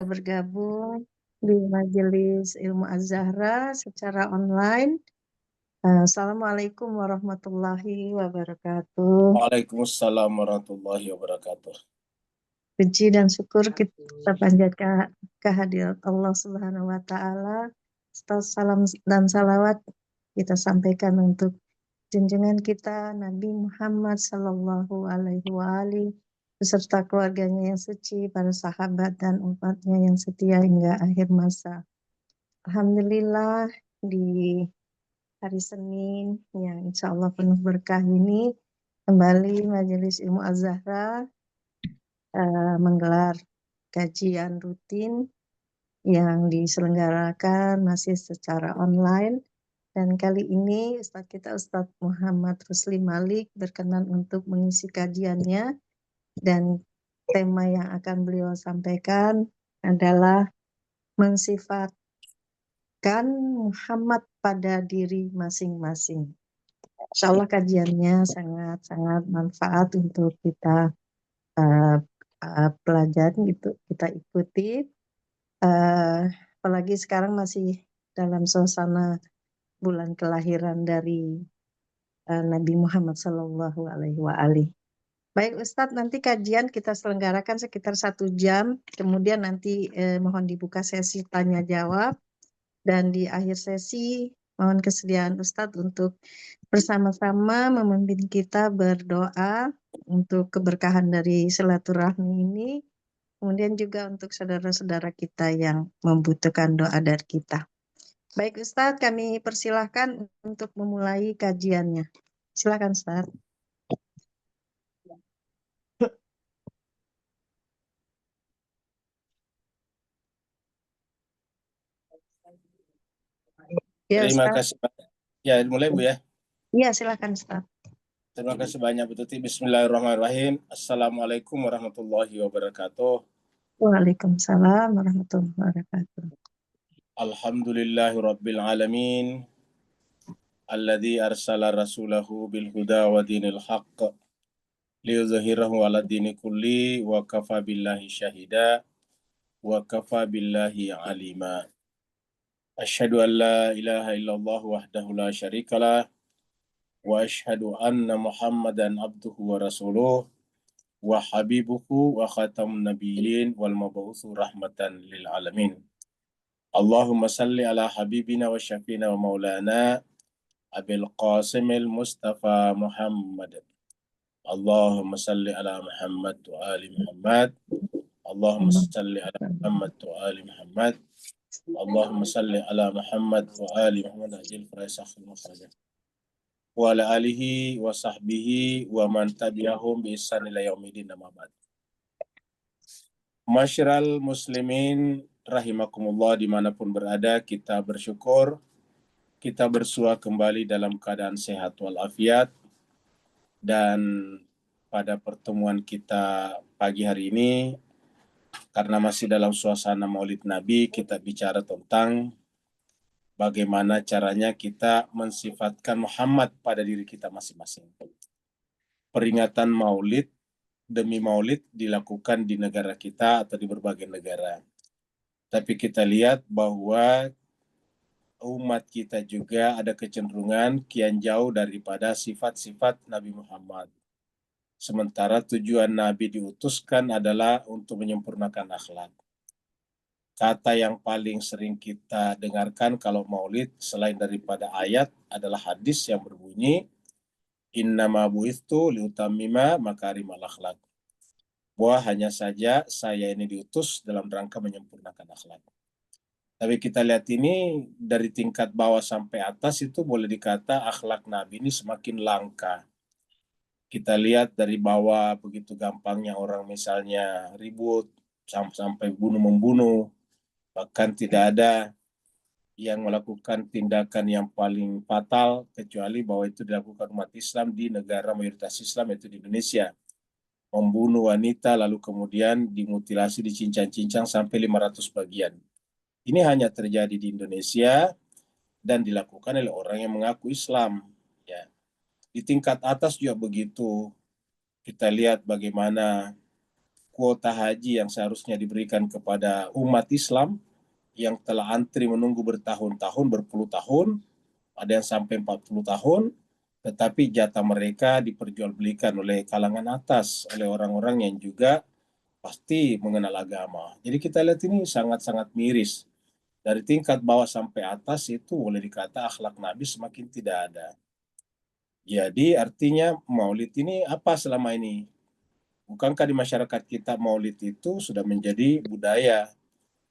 bergabung di Majelis Ilmu Az-Zahra secara online. Assalamualaikum warahmatullahi wabarakatuh. Waalaikumsalam warahmatullahi wabarakatuh. Puji dan syukur kita panjatkan kehadirat Allah Subhanahu wa Ta'ala. Salam dan salawat kita sampaikan untuk junjungan kita Nabi Muhammad Sallallahu Alaihi Wasallam beserta keluarganya yang suci, para sahabat dan umatnya yang setia hingga akhir masa. Alhamdulillah di hari Senin yang insya Allah penuh berkah ini kembali Majelis Ilmu Az-Zahra menggelar kajian rutin yang diselenggarakan masih secara online. Dan kali ini Ustadz Muhammad Rusli Malik berkenan untuk mengisi kajiannya, dan tema yang akan beliau sampaikan adalah mensifatkan Muhammad pada diri masing-masing. Insya Allah kajiannya sangat-sangat manfaat untuk kita pelajari, gitu, kita ikuti. Apalagi sekarang masih dalam suasana bulan kelahiran dari Nabi Muhammad Sallallahu Alaihi Wasallam. Baik Ustadz, nanti kajian kita selenggarakan sekitar 1 jam, kemudian nanti mohon dibuka sesi tanya jawab, dan di akhir sesi mohon kesediaan Ustadz untuk bersama-sama memimpin kita berdoa untuk keberkahan dari silaturahmi ini, kemudian juga untuk saudara-saudara kita yang membutuhkan doa dari kita. Baik Ustadz, kami persilahkan untuk memulai kajiannya. Silakan Ustadz. Ya, Terima Ustadz. kasih banyak. Ya, mulai Bu ya. Iya, silakan Ustadz. Terima kasih banyak Bu Tuti. Bismillahirrahmanirrahim. Assalamualaikum warahmatullahi wabarakatuh. Waalaikumsalam warahmatullahi wabarakatuh. Alhamdulillahi rabbil alamin. Alladzi arsala rasulahu bil huda wa dinil haqq liyuzhirahu ala dini kulli wa kafa billahi syahida wa kafa billahi alima. Asyhadu an la ilaha illallah wahdahu la syarikalah wa asyhadu anna Muhammadan abduhu wa rasuluh wa habibuhu wa khatamun nabiyyin wal mab'utsu rahmatan lil alamin. Allahumma salli ala habibina wa syafina wa maulana Abil Qasimil Mustafa Muhammad. Allahumma salli ala Muhammad wa ali Muhammad. Allahumma salli ala Muhammad wa ali Muhammad. Allahumma salli ala Muhammad wa ali Muhammad ajil farasakhil makhrajah. Wa ala alihi wa sahbihi wa man tabi'ahum bi ihsan ila yaumidin amma ba'd. Masyiral muslimin rahimakumullah, dimanapun berada, kita bersyukur kita bersua kembali dalam keadaan sehat walafiat. Dan pada pertemuan kita pagi hari ini, karena masih dalam suasana Maulid Nabi, kita bicara tentang bagaimana caranya kita mensifatkan Muhammad pada diri kita masing-masing. Peringatan Maulid demi Maulid dilakukan di negara kita atau di berbagai negara. Tapi kita lihat bahwa umat kita juga ada kecenderungan kian jauh daripada sifat-sifat Nabi Muhammad. Sementara tujuan Nabi diutuskan adalah untuk menyempurnakan akhlak. Kata yang paling sering kita dengarkan kalau maulid selain daripada ayat adalah hadis yang berbunyi innama bu'itsu liutammima makarimal akhlak. Bahwa hanya saja saya ini diutus dalam rangka menyempurnakan akhlak. Tapi kita lihat ini dari tingkat bawah sampai atas itu boleh dikata akhlak Nabi ini semakin langka. Kita lihat dari bawah begitu gampangnya orang misalnya ribut sampai bunuh-membunuh. Bahkan tidak ada yang melakukan tindakan yang paling fatal kecuali bahwa itu dilakukan umat Islam di negara mayoritas Islam, yaitu di Indonesia. Membunuh wanita lalu kemudian dimutilasi, dicincang-cincang sampai 500 bagian. Ini hanya terjadi di Indonesia dan dilakukan oleh orang yang mengaku Islam. Ya. Di tingkat atas juga begitu. Kita lihat bagaimana kuota haji yang seharusnya diberikan kepada umat Islam yang telah antri menunggu bertahun-tahun, berpuluh tahun, ada yang sampai 40 tahun, tetapi jatah mereka diperjualbelikan oleh kalangan atas, oleh orang-orang yang juga pasti mengenal agama. Jadi kita lihat ini sangat-sangat miris. Dari tingkat bawah sampai atas itu boleh dikata akhlak Nabi semakin tidak ada. Jadi artinya maulid ini apa selama ini? Bukankah di masyarakat kita maulid itu sudah menjadi budaya,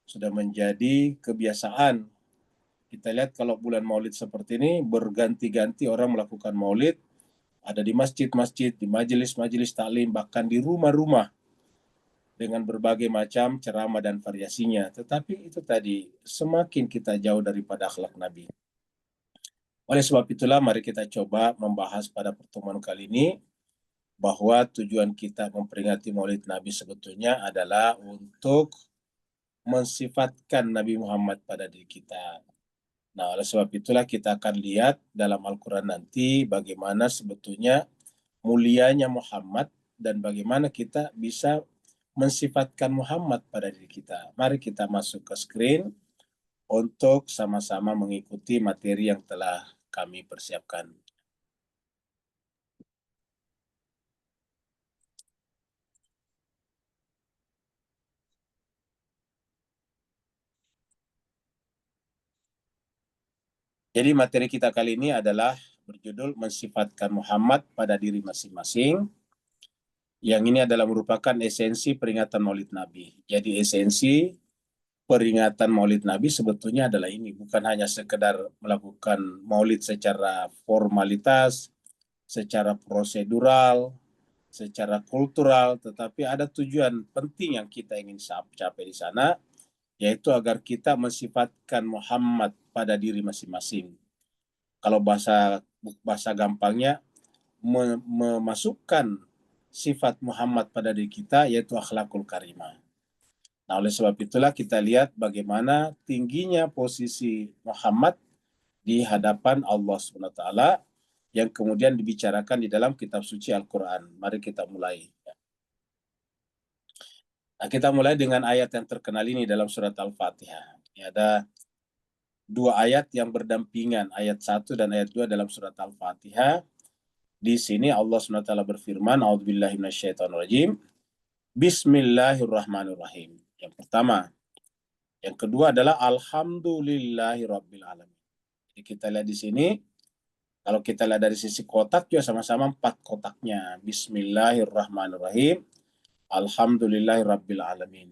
sudah menjadi kebiasaan. Kita lihat kalau bulan maulid seperti ini berganti-ganti orang melakukan maulid, ada di masjid-masjid, di majelis-majelis taklim, bahkan di rumah-rumah dengan berbagai macam ceramah dan variasinya. Tetapi itu tadi semakin kita jauh daripada akhlak Nabi. Oleh sebab itulah mari kita coba membahas pada pertemuan kali ini bahwa tujuan kita memperingati Maulid Nabi sebetulnya adalah untuk mensifatkan Nabi Muhammad pada diri kita. Nah, oleh sebab itulah kita akan lihat dalam Al-Quran nanti bagaimana sebetulnya mulianya Muhammad dan bagaimana kita bisa mensifatkan Muhammad pada diri kita. Mari kita masuk ke screen untuk sama-sama mengikuti materi yang telah kami persiapkan. Jadi materi kita kali ini adalah berjudul mensifatkan Muhammad pada diri masing-masing. Yang ini adalah merupakan esensi peringatan Maulid Nabi. Jadi esensi peringatan Maulid Nabi sebetulnya adalah ini, bukan hanya sekedar melakukan Maulid secara formalitas, secara prosedural, secara kultural, tetapi ada tujuan penting yang kita ingin capai di sana, yaitu agar kita mensifatkan Muhammad pada diri masing-masing. Kalau bahasa gampangnya memasukkan sifat Muhammad pada diri kita, yaitu akhlakul karimah. Nah, oleh sebab itulah kita lihat bagaimana tingginya posisi Muhammad di hadapan Allah SWT yang kemudian dibicarakan di dalam kitab suci Al-Quran. Mari kita mulai. Nah, kita mulai dengan ayat yang terkenal ini dalam surat Al-Fatihah. Ini ada dua ayat yang berdampingan, ayat 1 dan ayat 2 dalam surat Al-Fatihah. Di sini Allah SWT berfirman, A'udzubillahi minasyaitonirrajim. Bismillahirrahmanirrahim. Yang pertama. Yang kedua adalah Alhamdulillahirrabbilalamin. Jadi kita lihat di sini, kalau kita lihat dari sisi kotak juga sama-sama 4 kotaknya. Bismillahirrahmanirrahim. Alhamdulillahirrabbilalamin.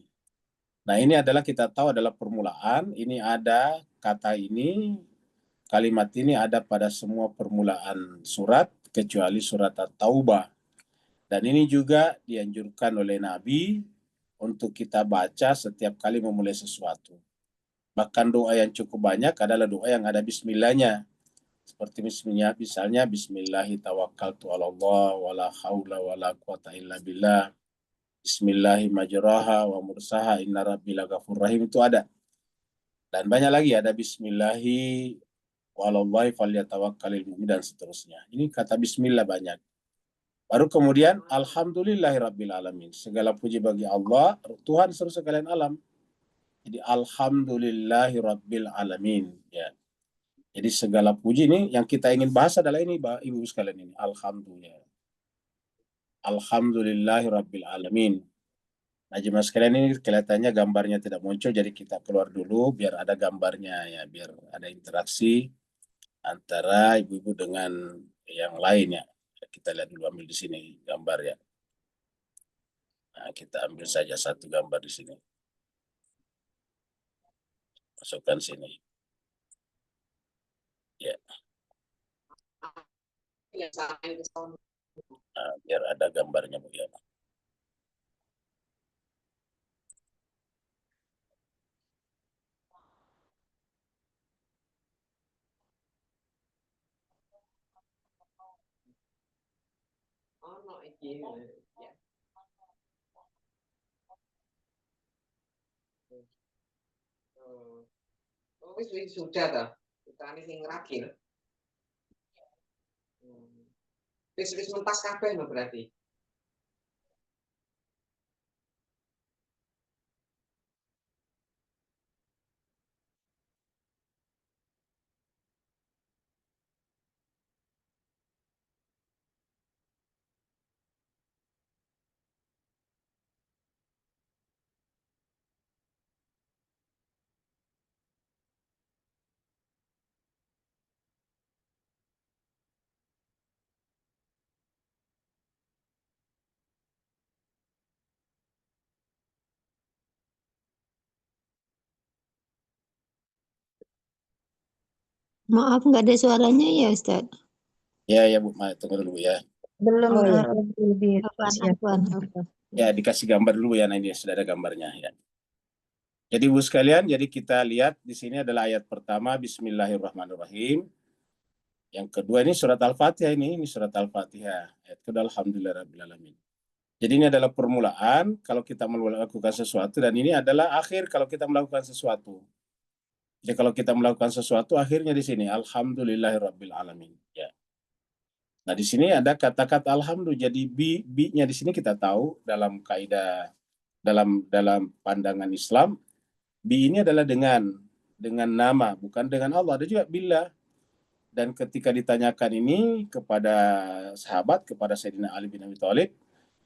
Nah, ini adalah kita tahu adalah permulaan. Ini ada kata ini, kalimat ini ada pada semua permulaan surat, kecuali surat At-Taubah. Dan ini juga dianjurkan oleh Nabi untuk kita baca setiap kali memulai sesuatu. Bahkan doa yang cukup banyak adalah doa yang ada bismillahnya. Seperti misalnya bismillahi tawakkaltu ala Allah wala haula wala quwata illa billah. Bismillahi majraha wa mursaha inna rabbi lagafur rahim, itu ada. Dan banyak lagi, ada bismillahi walallahi falyatawakkalil mu'min dan seterusnya. Ini kata bismillah banyak. Baru kemudian alhamdulillahirabbil alamin. Segala puji bagi Allah, Tuhan seluruh sekalian alam. Jadi alhamdulillahirabbil alamin, ya. Jadi segala puji ini yang kita ingin bahas adalah ini, Ibu sekalian, ini alhamdulillah. Alhamdulillahirabbil alamin. Nah, jemaah sekalian, ini kelihatannya gambarnya tidak muncul, jadi kita keluar dulu biar ada gambarnya ya, biar ada interaksi antara ibu-ibu dengan yang lain ya. Kita lihat dulu, ambil di sini gambar ya. Nah, kita ambil saja satu gambar di sini. Masukkan sini. Ya. Nah, biar ada gambarnya Bu ya. Wis sudah ta. Utane sing ngerakil. Wis mentas kabeh no berarti. Maaf, nggak ada suaranya ya, Ustaz? Ya, ya Bu, tunggu dulu ya. Belum Oh ya, disiapkan. afwan. Ya, dikasih gambar dulu ya, nah ini sudah ada gambarnya ya. Jadi Bu sekalian, jadi kita lihat di sini adalah ayat pertama, Bismillahirrahmanirrahim. Yang kedua ini surat Al-Fatihah ini surat Al-Fatihah. Ayat kedua, Alhamdulillahirrahmanirrahim. Jadi ini adalah permulaan kalau kita melakukan sesuatu, dan ini adalah akhir kalau kita melakukan sesuatu. Jadi kalau kita melakukan sesuatu, akhirnya di sini Alhamdulillahirrahmanirrahim. Ya. Nah di sini ada kata-kata alhamdulillah. Jadi bi-nya di sini kita tahu dalam kaidah dalam pandangan Islam, bi ini adalah dengan nama, bukan dengan Allah. Ada juga billah. Dan ketika ditanyakan ini kepada sahabat, kepada Sayyidina Ali bin Abi Thalib,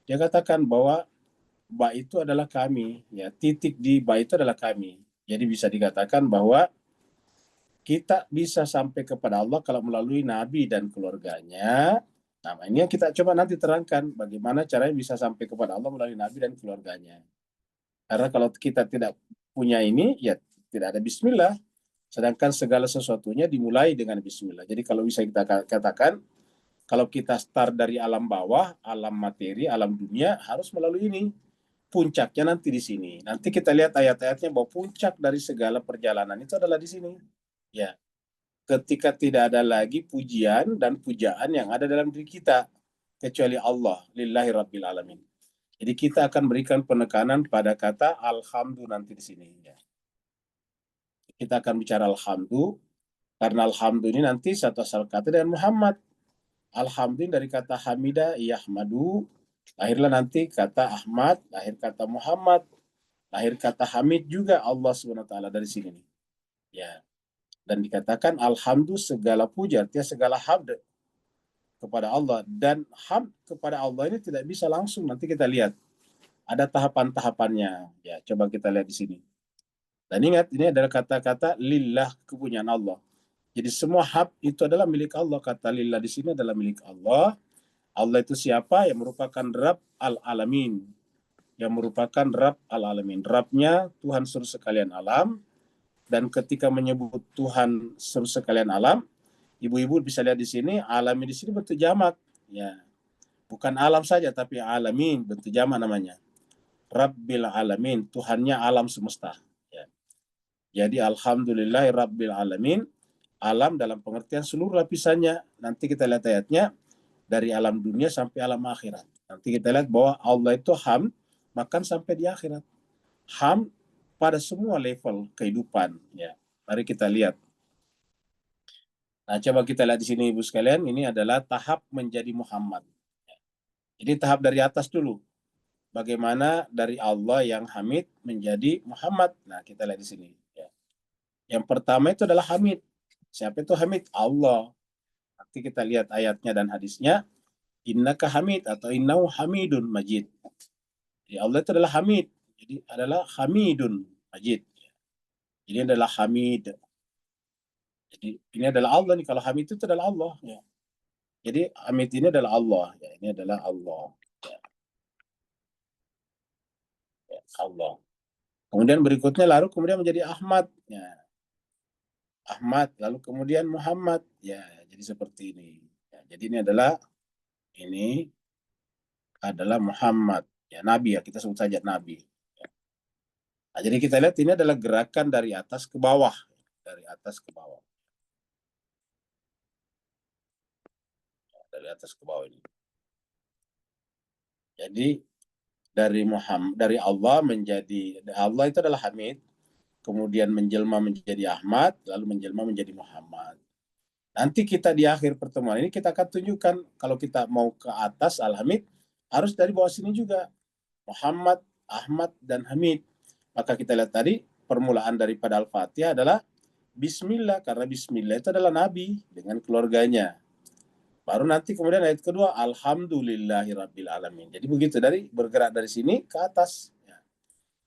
dia katakan bahwa ba itu adalah kami, ya, titik di ba itu adalah kami. Jadi bisa dikatakan bahwa kita bisa sampai kepada Allah kalau melalui Nabi dan keluarganya. Nah, ini yang kita coba nanti terangkan bagaimana caranya bisa sampai kepada Allah melalui Nabi dan keluarganya. Karena kalau kita tidak punya ini, ya tidak ada bismillah. Sedangkan segala sesuatunya dimulai dengan bismillah. Jadi kalau bisa kita katakan, kalau kita start dari alam bawah, alam materi, alam dunia, harus melalui ini. Puncaknya nanti di sini. Nanti kita lihat ayat-ayatnya bahwa puncak dari segala perjalanan itu adalah di sini. Ya, ketika tidak ada lagi pujian dan pujaan yang ada dalam diri kita kecuali Allah, lillahi rabbil alamin. Jadi kita akan berikan penekanan pada kata alhamdulillah nanti di sini. Ya. Kita akan bicara alhamdulillah karena alhamdulillah ini nanti satu asal kata dengan Muhammad. Alhamdulillah dari kata hamida yahmadu, lahirlah nanti kata Ahmad, lahir kata Muhammad, lahir kata Hamid juga Allah SWT dari sini. Ya. Dan dikatakan alhamdulillah segala puja, artinya segala hamd kepada Allah. Dan hamd kepada Allah ini tidak bisa langsung, nanti kita lihat. Ada tahapan-tahapannya. Ya, coba kita lihat di sini. Dan ingat, ini adalah kata-kata lillah, kepunyaan Allah. Jadi semua hab itu adalah milik Allah. Kata lillah di sini adalah milik Allah. Allah itu siapa? Yang merupakan Rabb al-Alamin. Yang merupakan Rabb al-Alamin. Rabbnya Tuhan seluruh sekalian alam. Dan ketika menyebut Tuhan seluruh sekalian alam, ibu-ibu bisa lihat di sini, alamin di sini bentuk jamak. Ya. Bukan alam saja, tapi alamin, bentuk jamak namanya. Rabbil alamin, Tuhannya alam semesta. Ya. Jadi alhamdulillahi rabbil alamin, alam dalam pengertian seluruh lapisannya. Nanti kita lihat ayatnya, dari alam dunia sampai alam akhirat. Nanti kita lihat bahwa Allah itu hamd, bahkan sampai di akhirat. Hamd pada semua level kehidupan. Ya, mari kita lihat. Nah, coba kita lihat di sini Ibu sekalian, ini adalah tahap menjadi Muhammad. Jadi tahap dari atas dulu. Bagaimana dari Allah yang Hamid menjadi Muhammad. Nah, kita lihat di sini. Ya. Yang pertama itu adalah Hamid. Siapa itu Hamid? Allah. Nanti kita lihat ayatnya dan hadisnya. Innaka Hamid atau innahu Hamidun Majid. Jadi Allah itu adalah Hamid. Jadi adalah Hamidun Majid. Ini adalah Hamid. Jadi ini adalah Allah nih. Kalau Hamid itu adalah Allah. Ya. Jadi Hamid ini adalah Allah. Ya, ini adalah Allah. Ya. Ya, Allah. Kemudian berikutnya lalu kemudian menjadi Ahmad. Ya. Ahmad. Lalu kemudian Muhammad. Ya, jadi seperti ini. Ya, jadi ini adalah Muhammad. Ya, Nabi ya. Kita sebut saja Nabi. Nah, jadi kita lihat ini adalah gerakan dari atas ke bawah. Dari atas ke bawah. Dari atas ke bawah ini. Jadi dari Allah menjadi, Allah itu adalah Hamid, kemudian menjelma menjadi Ahmad, lalu menjelma menjadi Muhammad. Nanti kita di akhir pertemuan ini kita akan tunjukkan kalau kita mau ke atas Al-Hamid, harus dari bawah sini juga. Muhammad, Ahmad, dan Hamid. Maka kita lihat tadi, permulaan daripada Al-Fatihah adalah Bismillah, karena Bismillah itu adalah Nabi dengan keluarganya. Baru nanti kemudian ayat kedua, Alhamdulillahirabbil alamin. Jadi begitu, bergerak dari sini ke atas.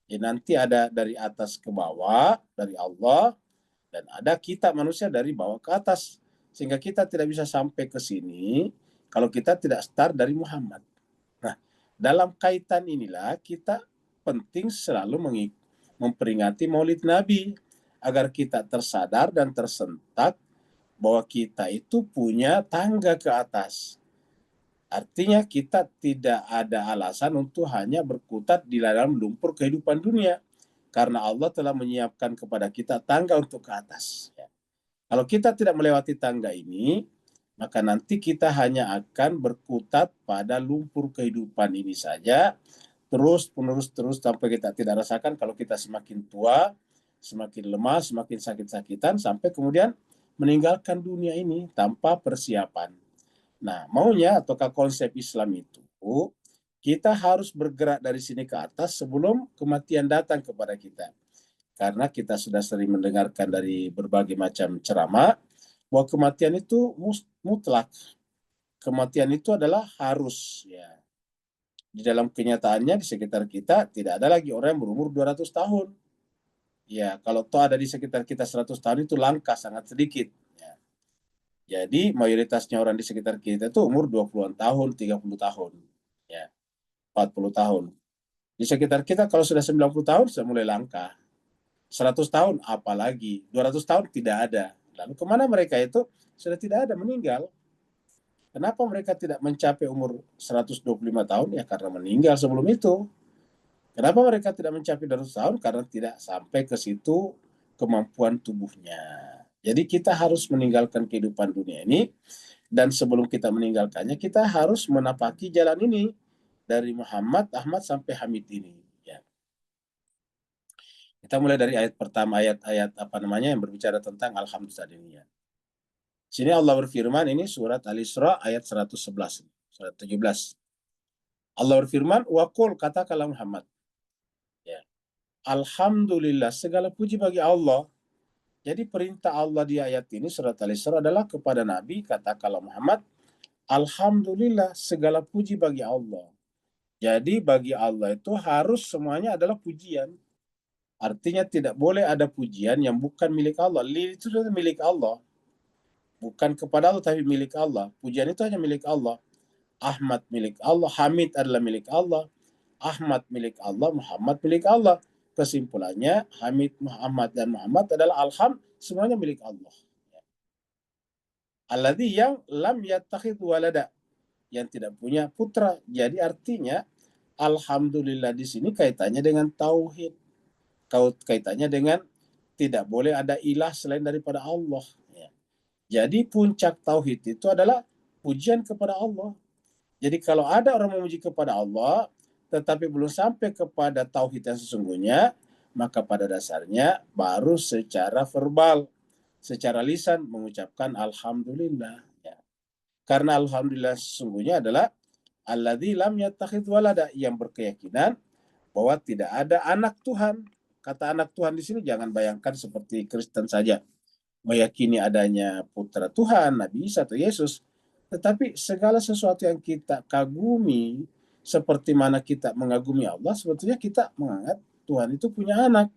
Jadi nanti ada dari atas ke bawah, dari Allah, dan ada kita manusia dari bawah ke atas. Sehingga kita tidak bisa sampai ke sini kalau kita tidak start dari Muhammad. Nah, dalam kaitan inilah kita penting selalu memperingati Maulid Nabi agar kita tersadar dan tersentak bahwa kita itu punya tangga ke atas. Artinya kita tidak ada alasan untuk hanya berkutat di dalam lumpur kehidupan dunia. Karena Allah telah menyiapkan kepada kita tangga untuk ke atas. Kalau kita tidak melewati tangga ini, maka nanti kita hanya akan berkutat pada lumpur kehidupan ini saja, terus sampai kita tidak rasakan kalau kita semakin tua, semakin lemah, semakin sakit-sakitan, sampai kemudian meninggalkan dunia ini tanpa persiapan. Nah, maunya ataukah konsep Islam itu, kita harus bergerak dari sini ke atas sebelum kematian datang kepada kita. Karena kita sudah sering mendengarkan dari berbagai macam ceramah, bahwa kematian itu mutlak. Kematian itu adalah harus. Ya. Di dalam kenyataannya di sekitar kita tidak ada lagi orang yang berumur 200 tahun. Ya, kalau toh ada di sekitar kita 100 tahun itu langka, sangat sedikit. Ya. Jadi mayoritasnya orang di sekitar kita itu umur 20-an tahun, 30 tahun. Ya, 40 tahun. Di sekitar kita kalau sudah 90 tahun sudah mulai langka. 100 tahun apalagi, 200 tahun tidak ada. Lalu kemana mereka itu? Sudah tidak ada, meninggal. Kenapa mereka tidak mencapai umur 125 tahun? Ya karena meninggal sebelum itu. Kenapa mereka tidak mencapai 200 tahun? Karena tidak sampai ke situ kemampuan tubuhnya. Jadi kita harus meninggalkan kehidupan dunia ini, dan sebelum kita meninggalkannya, kita harus menapaki jalan ini dari Muhammad, Ahmad sampai Hamid ini. Ya. Kita mulai dari ayat pertama, ayat yang berbicara tentang Alhamdulillah ini. Ya. Sini Allah berfirman, ini surat Al-Isra ayat 111, surat 17. Allah berfirman, wa qul, katakanlah Muhammad. Ya. Alhamdulillah, segala puji bagi Allah. Jadi perintah Allah di ayat ini surat Al-Isra adalah kepada Nabi, katakanlah Muhammad, Alhamdulillah, segala puji bagi Allah. Jadi bagi Allah itu harus semuanya adalah pujian. Artinya tidak boleh ada pujian yang bukan milik Allah. Itu adalah milik Allah. Bukan kepada Allah tapi milik Allah. Pujian itu hanya milik Allah. Ahmad milik Allah, Hamid adalah milik Allah, Ahmad milik Allah, Muhammad milik Allah. Kesimpulannya, Hamid, Muhammad, dan Muhammad adalah semuanya milik Allah. Alladzi yang lam yattakhidh walada, yang tidak punya putra. Jadi artinya Alhamdulillah di sini kaitannya dengan tauhid. Kaitannya dengan tidak boleh ada ilah selain daripada Allah. Jadi puncak tauhid itu adalah pujian kepada Allah. Jadi kalau ada orang memuji kepada Allah, tetapi belum sampai kepada tauhid yang sesungguhnya, maka pada dasarnya baru secara verbal, secara lisan mengucapkan Alhamdulillah. Ya. Karena Alhamdulillah sesungguhnya adalah alladzi lam yattakhidh walada, yang berkeyakinan bahwa tidak ada anak Tuhan. Kata anak Tuhan di sini jangan bayangkan seperti Kristen saja, meyakini adanya putra Tuhan, Nabi Isa atau Yesus. Tetapi segala sesuatu yang kita kagumi, seperti mana kita mengagumi Allah, sebetulnya kita menganggap Tuhan itu punya anak.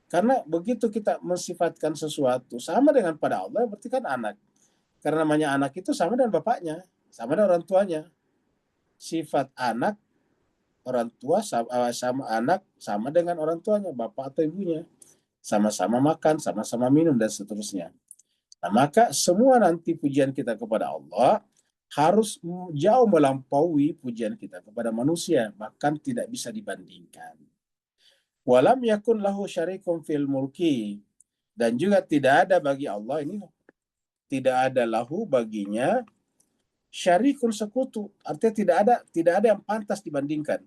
Karena begitu kita mensifatkan sesuatu sama dengan pada Allah, berarti kan anak. Karena namanya anak itu sama dengan bapaknya, sama dengan orang tuanya. Sifat anak, orang tua sama anak, sama dengan orang tuanya, bapak atau ibunya. Sama-sama makan, sama-sama minum, dan seterusnya. Nah, maka semua nanti pujian kita kepada Allah harus jauh melampaui pujian kita kepada manusia, bahkan tidak bisa dibandingkan. Walam yakun lahu syarikum fil mulki, dan juga tidak ada bagi Allah ini, tidak ada lahu baginya syarikun, sekutu. Artinya tidak ada yang pantas dibandingkan.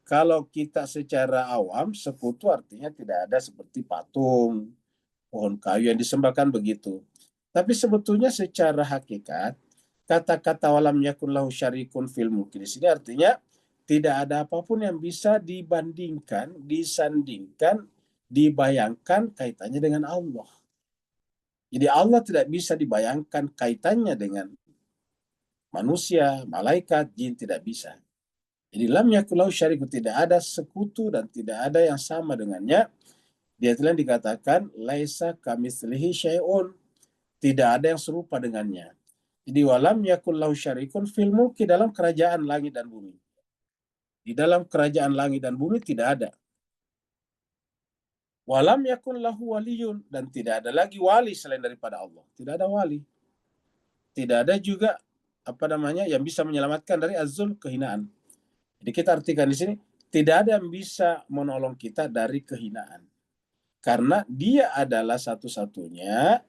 Kalau kita secara awam, sekutu artinya tidak ada seperti patung, pohon kayu yang disembahkan begitu. Tapi sebetulnya secara hakikat, kata-kata walam yakun lahu syarikun fil mulki di sini artinya tidak ada apapun yang bisa dibandingkan, disandingkan, dibayangkan kaitannya dengan Allah. Jadi Allah tidak bisa dibayangkan kaitannya dengan manusia, malaikat, jin, tidak bisa. Jadi lam yakun lahu syarikun, tidak ada sekutu dan tidak ada yang sama dengannya. Dia telah dikatakan laisa kamitslihi syai'un, tidak ada yang serupa dengannya. Jadi walam yakul lahu syarikun fil mulki, dalam kerajaan langit dan bumi. Di dalam kerajaan langit dan bumi tidak ada Walam yakun lahu waliyun, dan tidak ada lagi wali selain daripada Allah. Tidak ada wali. Tidak ada juga yang bisa menyelamatkan dari azul, kehinaan. Jadi kita artikan di sini, tidak ada yang bisa menolong kita dari kehinaan. Karena dia adalah satu-satunya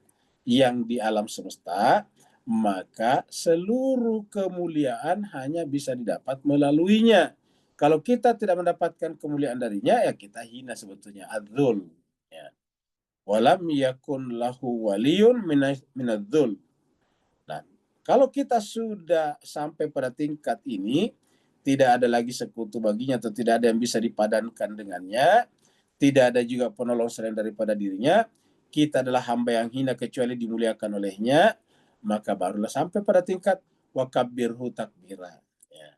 yang di alam semesta, maka seluruh kemuliaan hanya bisa didapat melaluinya. Kalau kita tidak mendapatkan kemuliaan darinya, ya kita hina sebetulnya, adzul. Ya. Walam yakun lahu waliyun minadzul. Nah, kalau kita sudah sampai pada tingkat ini, tidak ada lagi sekutu baginya atau tidak ada yang bisa dipadankan dengannya, tidak ada juga penolong selain daripada dirinya, kita adalah hamba yang hina kecuali dimuliakan olehnya, maka barulah sampai pada tingkat wakabbirhu takbira. Ya.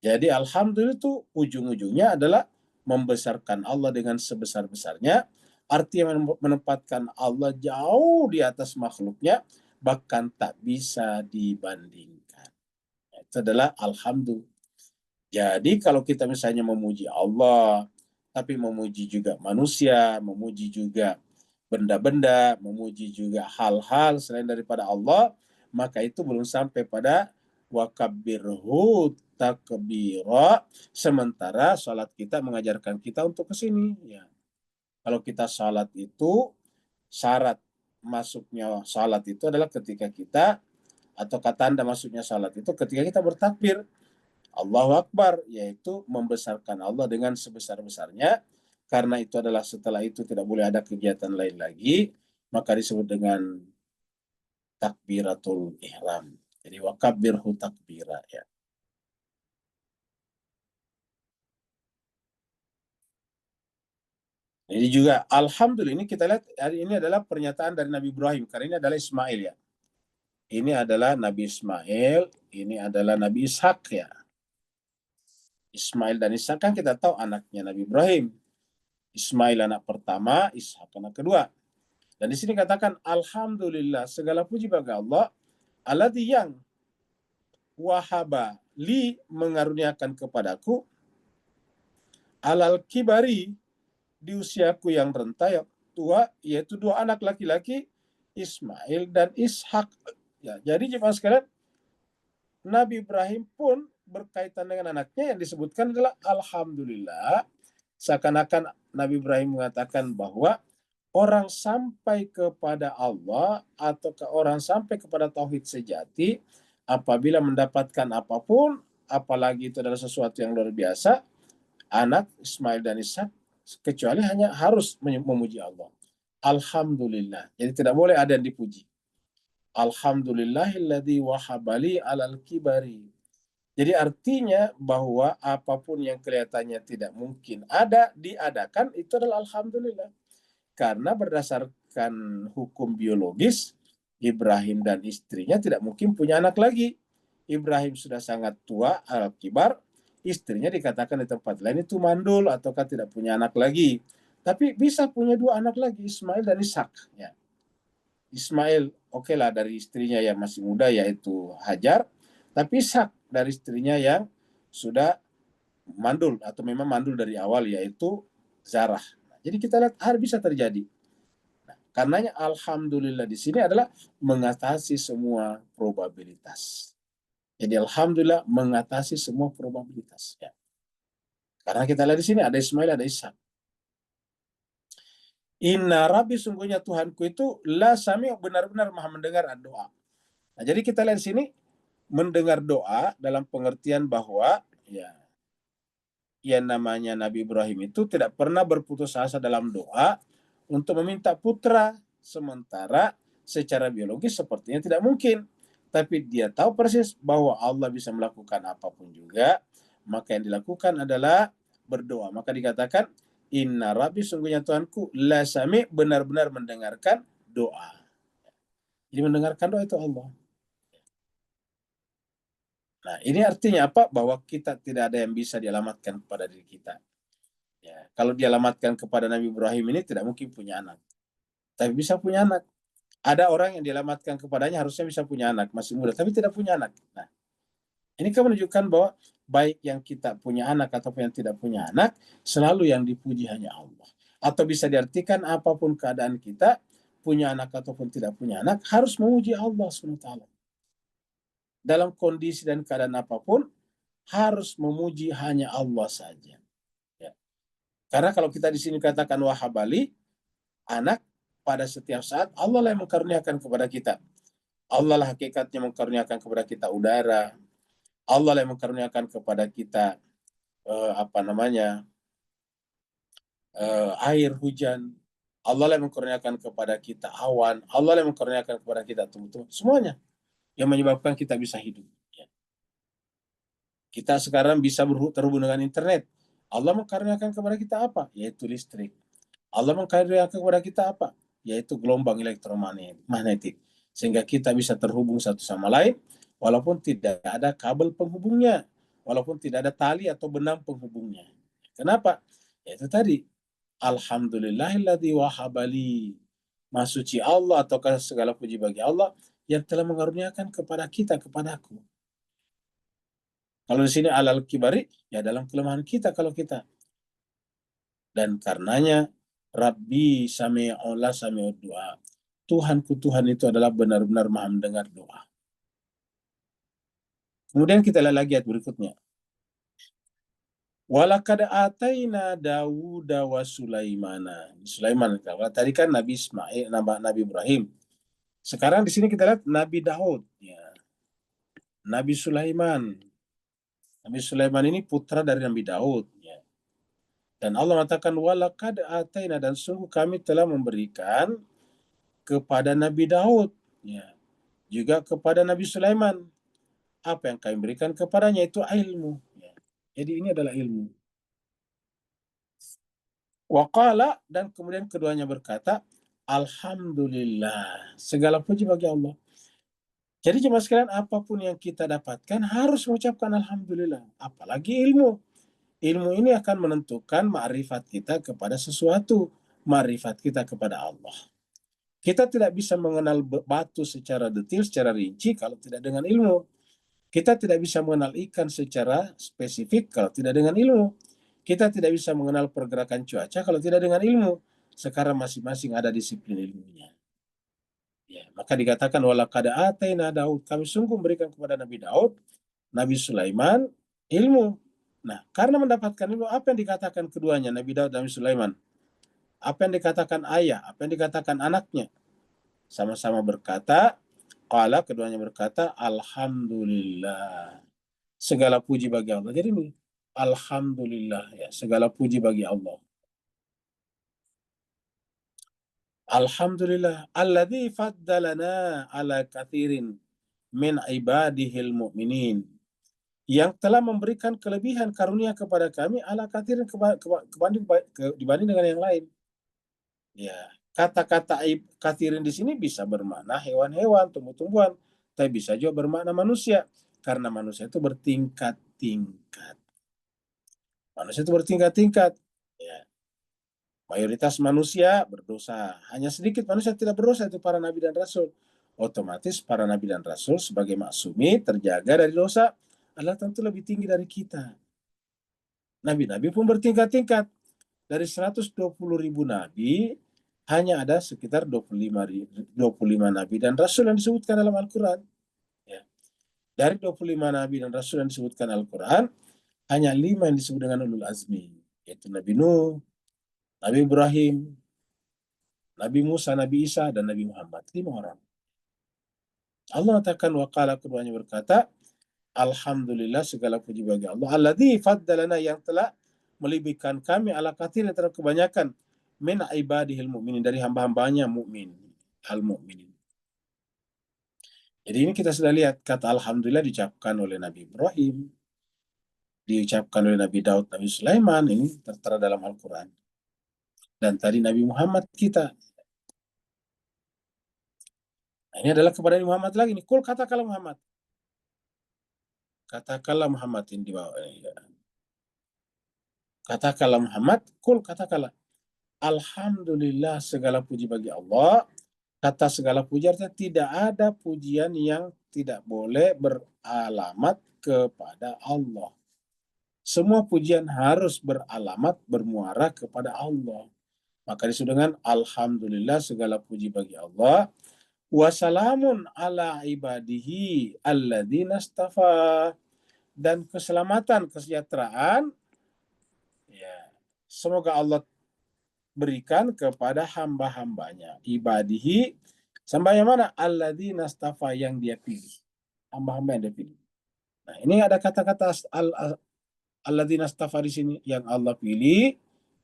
Jadi alhamdulillah itu ujung-ujungnya adalah membesarkan Allah dengan sebesar-besarnya, artinya menempatkan Allah jauh di atas makhluknya, bahkan tak bisa dibandingkan. Itu adalah alhamdulillah. Jadi kalau kita misalnya memuji Allah, tapi memuji juga manusia, memuji juga benda-benda, memuji juga hal-hal selain daripada Allah, maka itu belum sampai pada wakabbirhu takbira, sementara salat kita mengajarkan kita untuk ke sini. Ya. Kalau kita salat itu, syarat masuknya salat itu adalah ketika kita, atau tanda masuknya salat itu ketika kita bertakbir Allahu Akbar, yaitu membesarkan Allah dengan sebesar-besarnya, karena itu adalah setelah itu tidak boleh ada kegiatan lain lagi, maka disebut dengan takbiratul ihram. Jadi wakabbirhu takbira, ya. Jadi juga alhamdulillah, ini kita lihat hari ini adalah pernyataan dari Nabi Ibrahim, karena ini adalah Ismail, ya. Ini adalah Nabi Ismail, ini adalah Nabi Ishak, ya. Ismail dan Ishak kan kita tahu anaknya Nabi Ibrahim. Ismail anak pertama, Ishak anak kedua. Dan di sini katakan alhamdulillah, segala puji bagi Allah, alladzi yang wahaba li, mengaruniakan kepadaku, alal kibari, di usiaku yang renta yang tua, yaitu dua anak laki-laki, Ismail dan Ishak. Ya, jadi jemaah sekalian, Nabi Ibrahim pun berkaitan dengan anaknya yang disebutkan adalah alhamdulillah, seakan-akan Nabi Ibrahim mengatakan bahwa orang sampai kepada Allah atau orang sampai kepada tauhid sejati apabila mendapatkan apapun, apalagi itu adalah sesuatu yang luar biasa, anak Ismail dan Ishak kecuali hanya harus memuji Allah. Alhamdulillah. Jadi tidak boleh ada yang dipuji. Alhamdulillahilladzi wahabali alal kibari. Jadi artinya bahwa apapun yang kelihatannya tidak mungkin diadakan, itu adalah alhamdulillah. Karena berdasarkan hukum biologis, Ibrahim dan istrinya tidak mungkin punya anak lagi. Ibrahim sudah sangat tua, al-kibar, istrinya dikatakan di tempat lain itu mandul ataukah tidak punya anak lagi. Tapi bisa punya dua anak lagi, Ismail dan Ishak. Ya. Ismail, oke lah, dari istrinya yang masih muda yaitu Hajar, tapi Ishak dari istrinya yang sudah mandul atau memang mandul dari awal yaitu Zarah. Jadi kita lihat bisa terjadi. Nah, karenanya alhamdulillah di sini adalah mengatasi semua probabilitas. Jadi alhamdulillah mengatasi semua probabilitas. Ya. Karena kita lihat di sini ada Ismail, ada Ishak. Inna Rabbi, sungguhnya Tuhanku itu la sami', benar-benar maha mendengar doa. Nah, jadi kita lihat di sini mendengar doa dalam pengertian bahwa ya namanya Nabi Ibrahim itu tidak pernah berputus asa dalam doa untuk meminta putra, sementara secara biologis sepertinya tidak mungkin. Tapi dia tahu persis bahwa Allah bisa melakukan apapun juga, maka yang dilakukan adalah berdoa. Maka dikatakan Inna Rabbi, sungguhnya Tuhanku la sami', benar-benar mendengarkan doa. Jadi mendengarkan doa itu Allah. Nah, ini artinya apa? Bahwa kita tidak ada yang bisa dialamatkan kepada diri kita. Ya, kalau dialamatkan kepada Nabi Ibrahim ini tidak mungkin punya anak. Tapi bisa punya anak. Ada orang yang dialamatkan kepadanya harusnya bisa punya anak, masih muda, tapi tidak punya anak. Nah, ini kan menunjukkan bahwa baik yang kita punya anak ataupun yang tidak punya anak, selalu yang dipuji hanya Allah. Atau bisa diartikan apapun keadaan kita, punya anak ataupun tidak punya anak, harus memuji Allah SWT. Dalam kondisi dan keadaan apapun, harus memuji hanya Allah saja. Ya. Karena kalau kita di sini katakan wahabali, anak pada setiap saat Allah lah yang mengkaruniakan kepada kita. Allah lah hakikatnya mengkaruniakan kepada kita udara. Allah lah yang mengkaruniakan kepada kita air hujan. Allah lah yang mengkaruniakan kepada kita awan. Allah lah yang mengkaruniakan kepada kita tumbuh-tumbuh. Semuanya yang menyebabkan kita bisa hidup. Ya. Kita sekarang bisa terhubung dengan internet. Allah mengkaruniakan kepada kita apa? Yaitu listrik. Allah mengkaruniakan kepada kita apa? Yaitu gelombang elektromagnetik. Sehingga kita bisa terhubung satu sama lain, walaupun tidak ada kabel penghubungnya, walaupun tidak ada tali atau benang penghubungnya. Kenapa? Yaitu tadi, Alhamdulillahilladzi wahabali. Maha suci Allah ataukah segala puji bagi Allah yang telah mengaruniakan kepada kita, kepadaku. Kalau di sini alal kibari, ya dalam kelemahan kita kalau kita. Dan karenanya Rabbi sami'ullah sami'ud doa. Tuhanku, Tuhan itu adalah benar-benar maha mendengar doa. Kemudian kita lihat lagi ayat berikutnya. Walakad ataina Dawuda wa Sulaimana. Sulaiman, tadi kan Nabi Ismail, Nabi Ibrahim. Sekarang di sini kita lihat Nabi Daud. Ya. Nabi Sulaiman. Nabi Sulaiman ini putra dari Nabi Daud. Ya. Dan Allah mengatakan walakad ataina, dan sungguh kami telah memberikan kepada Nabi Daud, ya, juga kepada Nabi Sulaiman. Apa yang kami berikan kepadanya itu ilmu. Ya. Jadi ini adalah ilmu. Waqala, dan kemudian keduanya berkata, Alhamdulillah, segala puji bagi Allah. Jadi jemaah sekalian, apapun yang kita dapatkan harus mengucapkan Alhamdulillah. Apalagi ilmu. Ilmu ini akan menentukan ma'rifat kita kepada sesuatu, ma'rifat kita kepada Allah. Kita tidak bisa mengenal batu secara detail, secara rinci kalau tidak dengan ilmu. Kita tidak bisa mengenal ikan secara spesifik kalau tidak dengan ilmu. Kita tidak bisa mengenal pergerakan cuaca kalau tidak dengan ilmu. Sekarang masing-masing ada disiplin ilmunya. Ya, maka dikatakan walaqad ataina Daud, kami sungguh memberikan kepada Nabi Daud, Nabi Sulaiman ilmu. Nah, karena mendapatkan ilmu, apa yang dikatakan keduanya, Nabi Daud dan Nabi Sulaiman? Apa yang dikatakan ayah, apa yang dikatakan anaknya? Sama-sama berkata, qala, keduanya berkata, Alhamdulillah. Segala puji bagi Allah. Jadi ini, Alhamdulillah, ya, segala puji bagi Allah. Alhamdulillah, alladzi faddalana ala kathirin min ibadihil mu'minin. Yang telah memberikan kelebihan karunia kepada kami ala kathirin dibanding dengan yang lain. Ya, kata-kata kathirin di sini bisa bermakna hewan-hewan, tumbuh-tumbuhan, tapi bisa juga bermakna manusia, karena manusia itu bertingkat-tingkat. Manusia itu bertingkat-tingkat. Ya. Mayoritas manusia berdosa. Hanya sedikit manusia tidak berdosa, itu para nabi dan rasul. Otomatis para nabi dan rasul sebagai maksumi terjaga dari dosa adalah tentu lebih tinggi dari kita. Nabi-nabi pun bertingkat-tingkat. Dari 120.000 nabi, hanya ada sekitar 25 nabi dan rasul yang disebutkan dalam Al-Quran. Ya. Dari 25 nabi dan rasul yang disebutkan Al-Quran, hanya 5 yang disebut dengan ulul azmi, yaitu Nabi Nuh, Nabi Ibrahim, Nabi Musa, Nabi Isa, dan Nabi Muhammad. 5 orang. Allah katakan waqala, keduanya berkata, Alhamdulillah, segala puji bagi Allah. Alladzi faddalana, yang telah melebihkan kami ala katsirin, terhadap kebanyakan min ibadihil mu'minin, dari hamba-hambanya mukmin, al-mu'minin. Jadi ini kita sudah lihat kata Alhamdulillah diucapkan oleh Nabi Ibrahim, diucapkan oleh Nabi Daud, Nabi Sulaiman, ini tertera dalam Al-Quran. Dan tadi Nabi Muhammad kita. Nah, ini adalah kepada Nabi Muhammad lagi nih. Kul, katakanlah Muhammad. Katakanlah Muhammad, ini di bawah. Katakanlah Muhammad, kul, katakanlah. Alhamdulillah, segala puji bagi Allah. Kata segala puji artinya tidak ada pujian yang tidak boleh beralamat kepada Allah. Semua pujian harus beralamat, bermuara kepada Allah. Maka disebut dengan alhamdulillah, segala puji bagi Allah. Wassalamun ala ibadihi alladzina astafa. Dan keselamatan, kesejahteraan, ya, semoga Allah berikan kepada hamba-hambanya. Ibadihi, hamba yang mana? Alladzina astafa, yang dia pilih. Hamba-hamba yang dia pilih. Nah, ini ada kata-kata alladzina astafa di sini, yang Allah pilih.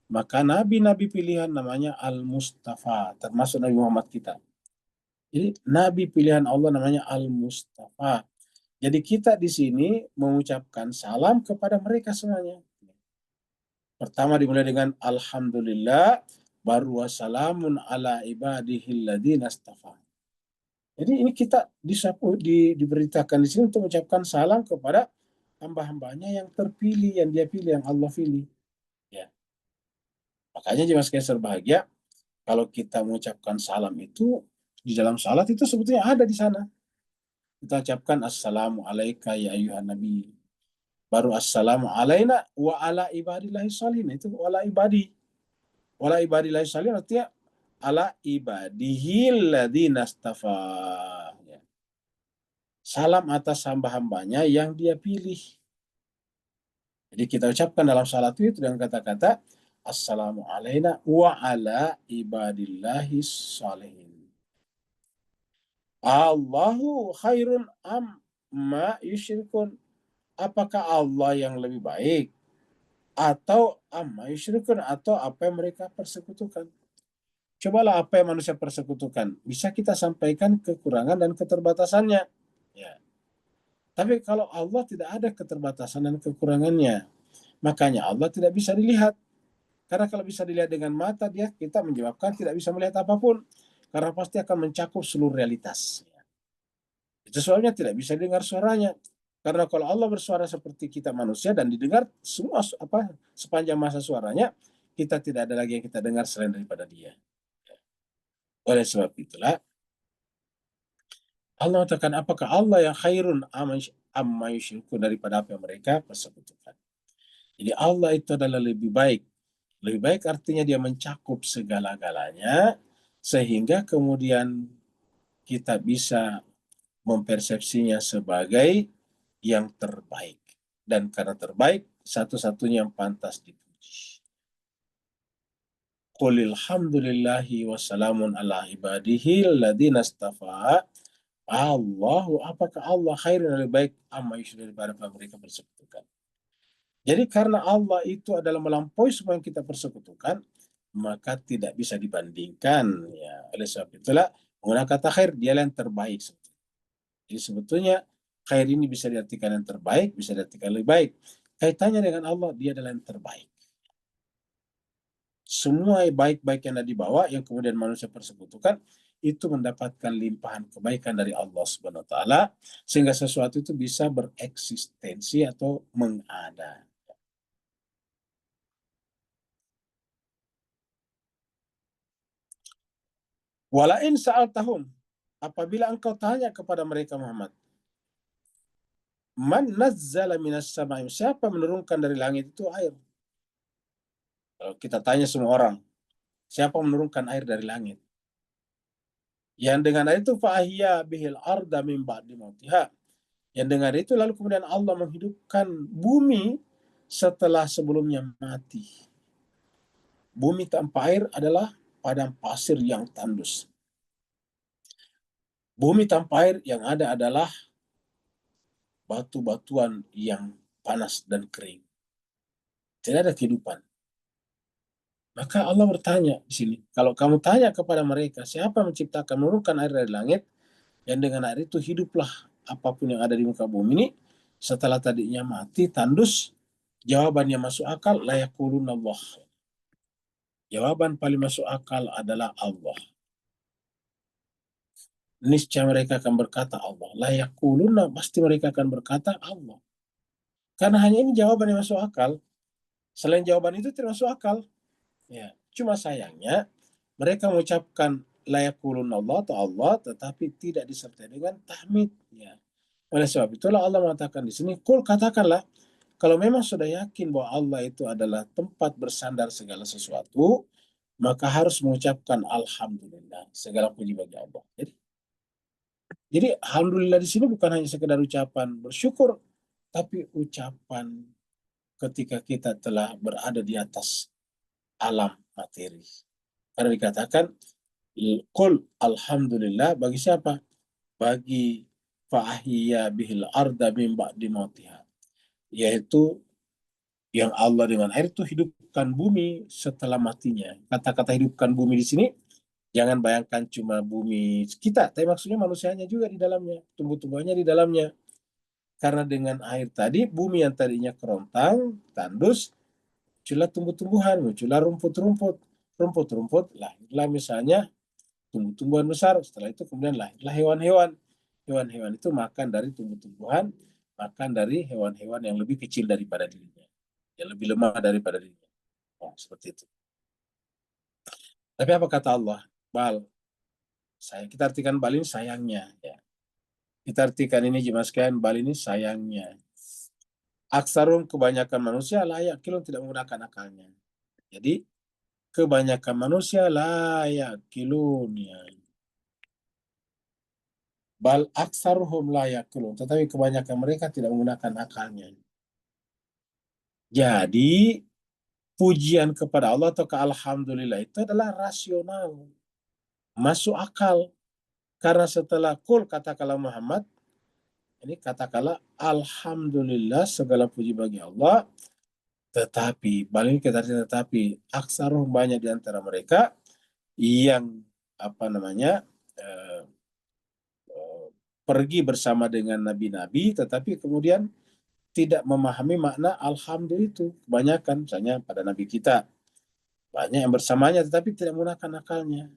Maka nabi-nabi pilihan namanya Al-Mustafa, termasuk Nabi Muhammad kita. Jadi nabi pilihan Allah namanya Al-Mustafa. Jadi kita di sini mengucapkan salam kepada mereka semuanya. Pertama dimulai dengan alhamdulillah, baru wassalamun ala ibadihil ladzina astafa. Jadi ini kita diberitakan di sini untuk mengucapkan salam kepada hamba-hambanya yang terpilih, yang dia pilih, yang Allah pilih. Ya. Makanya jemaah sekalian berbahagia, kalau kita mengucapkan salam itu di dalam salat itu sebetulnya ada di sana. Kita ucapkan assalamu alaika ya ayyuhan nabi. Baru assalamu alaina wa ala ibadillahi sholihin. Itu wala ibadi. Wala ibadillahi sholihin artinya ala ibadihil ladzina astafa. Ya. Salam atas hamba-hambanya yang dia pilih. Jadi kita ucapkan dalam salat itu dengan kata-kata assalamu alaina wa ala ibadillahi sholihin. Allahu khairun amma yusyrikun. Apakah Allah yang lebih baik atau amma yusyrikun, atau apa yang mereka persekutukan? Cobalah apa yang manusia persekutukan. Bisa kita sampaikan kekurangan dan keterbatasannya. Ya. Tapi kalau Allah tidak ada keterbatasan dan kekurangannya, makanya Allah tidak bisa dilihat. Karena kalau bisa dilihat dengan mata, kita menyebabkan tidak bisa melihat apapun. Karena pasti akan mencakup seluruh realitas. Itu sebabnya tidak bisa dengar suaranya. Karena kalau Allah bersuara seperti kita manusia dan didengar semua sepanjang masa suaranya, kita tidak ada lagi yang kita dengar selain daripada Dia. Oleh sebab itulah Allah mengatakan, apakah Allah yang khairun amma yusyrikun, daripada apa yang mereka persekutukan. Jadi Allah itu adalah lebih baik. Lebih baik artinya Dia mencakup segala-galanya, sehingga kemudian kita bisa mempersepsinya sebagai yang terbaik. Dan karena terbaik, satu-satunya yang pantas dipuji. Qulil hamdulillahi wassalamun ala ibadihi alladzina astafa. Allahu, apakah Allah khairun, lebih baik amma yusyrikun, daripada apa mereka persekutukan. Jadi karena Allah itu adalah melampaui semua yang kita persekutukan, maka tidak bisa dibandingkan. Ya, oleh sebab itulah menggunakan kata khair, dialah yang terbaik. Jadi sebetulnya khair ini bisa diartikan yang terbaik, bisa diartikan lebih baik. Kaitannya dengan Allah, Dia adalah yang terbaik. Semua baik-baik yang ada di bawah, yang kemudian manusia persekutukan, itu mendapatkan limpahan kebaikan dari Allah Subhanahu wa Ta'ala, sehingga sesuatu itu bisa bereksistensi atau mengada. Walain sa'altahum, apabila engkau tanya kepada mereka Muhammad, man nazzala minas samai, siapa menurunkan dari langit itu air? Kalau kita tanya semua orang, siapa menurunkan air dari langit? Yang dengan air itu fa'ahya bihil arda min ba'di mautiha. Yang dengan itu lalu kemudian Allah menghidupkan bumi setelah sebelumnya mati. Bumi tanpa air adalah padang pasir yang tandus. Bumi tanpa air yang ada adalah batu-batuan yang panas dan kering. Tidak ada kehidupan. Maka Allah bertanya di sini, kalau kamu tanya kepada mereka, siapa menciptakan, menurunkan air dari langit, yang dengan air itu hiduplah apapun yang ada di muka bumi ini, setelah tadinya mati, tandus, jawabannya masuk akal, la yaquluna Allah. Jawaban paling masuk akal adalah Allah. Niscaya mereka akan berkata Allah. La yaquluna, pasti mereka akan berkata Allah. Karena hanya ini jawaban yang masuk akal. Selain jawaban itu tidak masuk akal. Ya, cuma sayangnya mereka mengucapkan la yaquluna Allah atau Allah, tetapi tidak disertai dengan tahmid. Ya. Oleh sebab itulah Allah mengatakan di sini, qul, katakanlah, kalau memang sudah yakin bahwa Allah itu adalah tempat bersandar segala sesuatu, maka harus mengucapkan alhamdulillah, segala puji bagi Allah. Jadi alhamdulillah di sini bukan hanya sekedar ucapan bersyukur, tapi ucapan ketika kita telah berada di atas alam materi. Karena dikatakan qul alhamdulillah bagi siapa? Bagi fa'ahiyya bihil arda min ba'di mautiha. Yaitu yang Allah dengan air itu hidupkan bumi setelah matinya. Kata-kata hidupkan bumi di sini jangan bayangkan cuma bumi kita, tapi maksudnya manusianya juga di dalamnya, tumbuh-tumbuhannya di dalamnya. Karena dengan air tadi, bumi yang tadinya kerontang, tandus, muncullah tumbuh-tumbuhan, muncullah rumput-rumput. Rumput-rumput, lahirlah misalnya tumbuh-tumbuhan besar. Setelah itu kemudian lahirlah hewan-hewan. Hewan-hewan itu makan dari tumbuh-tumbuhan, makan dari hewan-hewan yang lebih kecil daripada dirinya, yang lebih lemah daripada dirinya. Oh, seperti itu. Tapi apa kata Allah? Bal, kita artikan bal ini sayangnya. Ya. Kita artikan ini jemaah sekalian, bal ini sayangnya. Aksarum, kebanyakan manusia layak kilun, tidak menggunakan akalnya. Jadi kebanyakan manusia layak kilun, ya. Bal aksaruhum layak kilun, tetapi kebanyakan mereka tidak menggunakan akalnya. Jadi pujian kepada Allah atau ke alhamdulillah itu adalah rasional, masuk akal. Karena setelah kul katakanlah Muhammad, ini katakanlah alhamdulillah, segala puji bagi Allah. Tetapi, balik kita tetapi aksaruhum, banyak di antara mereka yang eh, pergi bersama dengan nabi-nabi, tetapi kemudian tidak memahami makna alhamdulillah itu. Kebanyakan, misalnya pada nabi kita, banyak yang bersamanya tetapi tidak menggunakan akalnya.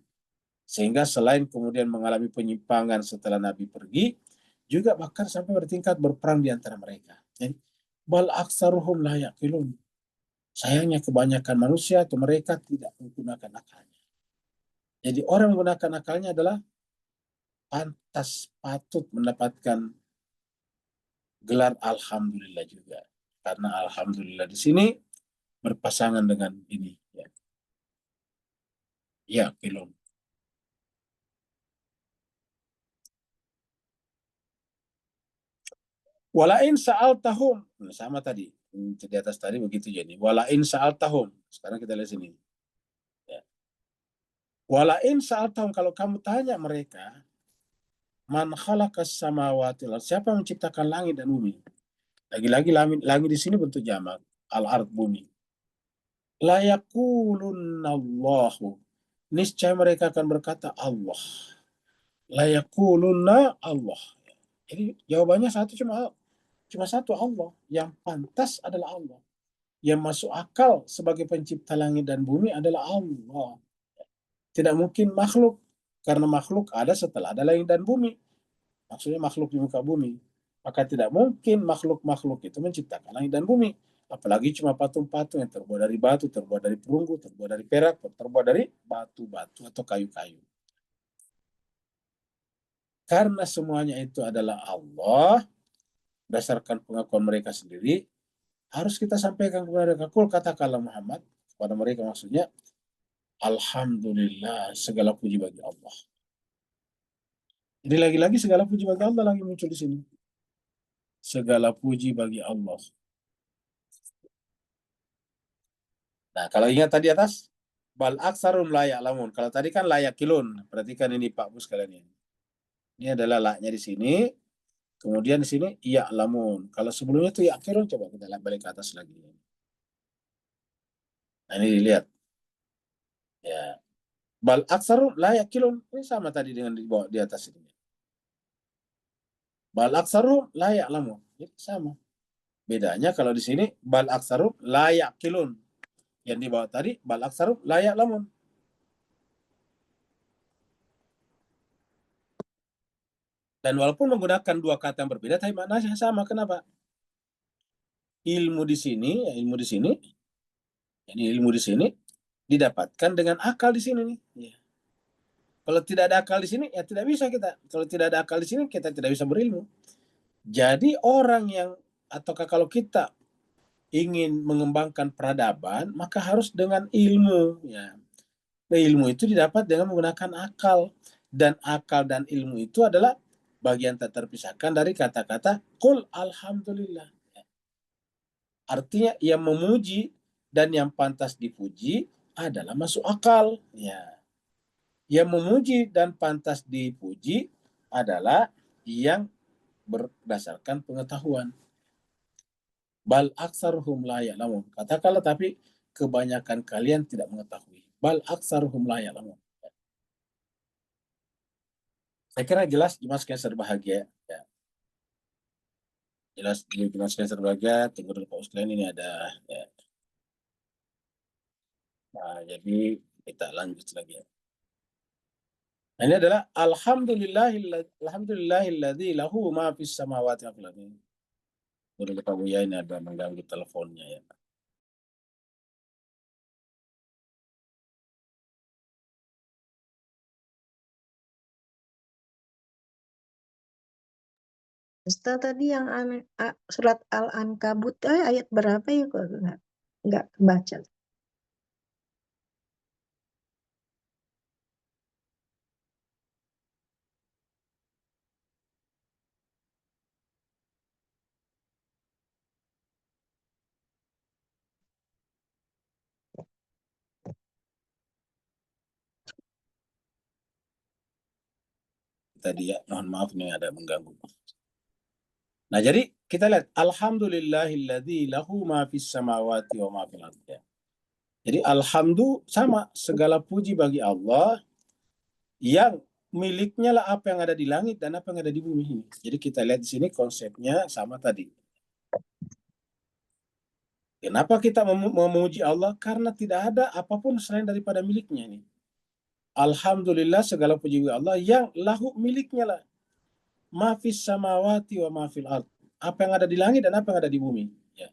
Sehingga selain kemudian mengalami penyimpangan setelah nabi pergi, juga bahkan sampai bertingkat berperang di antara mereka. Jadi, bal aksaruhum la yaqilun. Sayangnya kebanyakan manusia atau mereka tidak menggunakan akalnya. Jadi orang menggunakan akalnya adalah pantas, patut mendapatkan gelar alhamdulillah juga. Karena alhamdulillah di sini berpasangan dengan ini. Ya, ya kilun. Walain sa'al tahum. Nah, sama tadi. Di atas tadi begitu jadi. Walain sa'al tahum. Sekarang kita lihat sini. Ya. Walain sa'al tahum. Kalau kamu tanya mereka, man khalaqas samawati wal, siapa yang menciptakan langit dan bumi? Lagi-lagi langit di sini bentuk jamak. Al-ard, bumi. La yaqulunallahu. Niscaya mereka akan berkata Allah. La yaqulunna Allah. Jadi jawabannya cuma satu, Allah. Yang pantas adalah Allah. Yang masuk akal sebagai pencipta langit dan bumi adalah Allah. Tidak mungkin makhluk. Karena makhluk ada setelah ada langit dan bumi. Maksudnya makhluk di muka bumi. Maka tidak mungkin makhluk-makhluk itu menciptakan langit dan bumi. Apalagi cuma patung-patung yang terbuat dari batu, terbuat dari perunggu, terbuat dari perak, terbuat dari batu-batu atau kayu-kayu. Karena semuanya itu adalah Allah, berdasarkan pengakuan mereka sendiri, harus kita sampaikan kepada mereka. Kul katakanlah Muhammad, kepada mereka maksudnya, alhamdulillah, segala puji bagi Allah. Jadi lagi-lagi segala puji bagi Allah lagi muncul di sini. Segala puji bagi Allah. Nah, kalau ingat tadi atas, bal aksarum layak lamun. Kalau tadi kan layak kilun. Perhatikan ini Pak Bus kalian ini. Ini adalah laknya di sini. Kemudian di sini iya lamun. Kalau sebelumnya itu ya kilun, coba kita balik ke atas lagi. Nah, ini dilihat. Ya. Bal aksarum layak kilun. Ini sama tadi dengan di bawah di atas ini. Bal aksarum layak lamun. Ini sama. Bedanya kalau di sini bal aksarum layak kilun. Yang di bawah tadi bal aksarum layak lamun. Dan walaupun menggunakan dua kata yang berbeda, tapi maknanya sama. Kenapa? Ilmu di sini, ilmu di sini didapatkan dengan akal di sini nih. Ya. Kalau tidak ada akal di sini, ya tidak bisa kita. Kalau tidak ada akal di sini, kita tidak bisa berilmu. Jadi orang yang, ataukah kalau kita ingin mengembangkan peradaban, maka harus dengan ilmu. Ya. ilmu itu didapat dengan menggunakan akal. Dan akal dan ilmu itu adalah bagian tak terpisahkan dari kata-kata qul alhamdulillah. Artinya yang memuji dan yang pantas dipuji adalah masuk akal. Ya. Yang memuji dan pantas dipuji adalah yang berdasarkan pengetahuan. Bal aksaruhum la ya'lamun. Katakanlah tapi kebanyakan kalian tidak mengetahui. Bal aksaruhum la ya'lamun. Saya kira jelas Jemaah sekalian berbahagia. Ya. Jelas Jemaah sekalian berbahagia. Tunggu dulu Pak Ustaz, ini ada. Ya. Nah, jadi kita lanjut lagi. Nah, ini adalah alhamdulillahilladzi lahu ma fis samawati wa fil ardi. Udah Pak Buya, ini ada mengganggu teleponnya ya. Ustaz tadi yang surat Al-Ankabut ayat berapa ya kok nggak kebaca. Tadi ya, mohon maaf nih ada mengganggu. Nah, jadi kita lihat alhamdulillahilladzi lahu ma fis samawati wa ma fil ardi. Jadi alhamdulillah sama, segala puji bagi Allah yang miliknya lah apa yang ada di langit dan apa yang ada di bumi ini. Jadi kita lihat di sini konsepnya sama tadi. Kenapa kita memuji Allah? Karena tidak ada apapun selain daripada miliknya ini. Alhamdulillah segala puji bagi Allah yang lahu miliknya lah. Ma fis samawati wa ma fil ard. Apa yang ada di langit dan apa yang ada di bumi. Ya.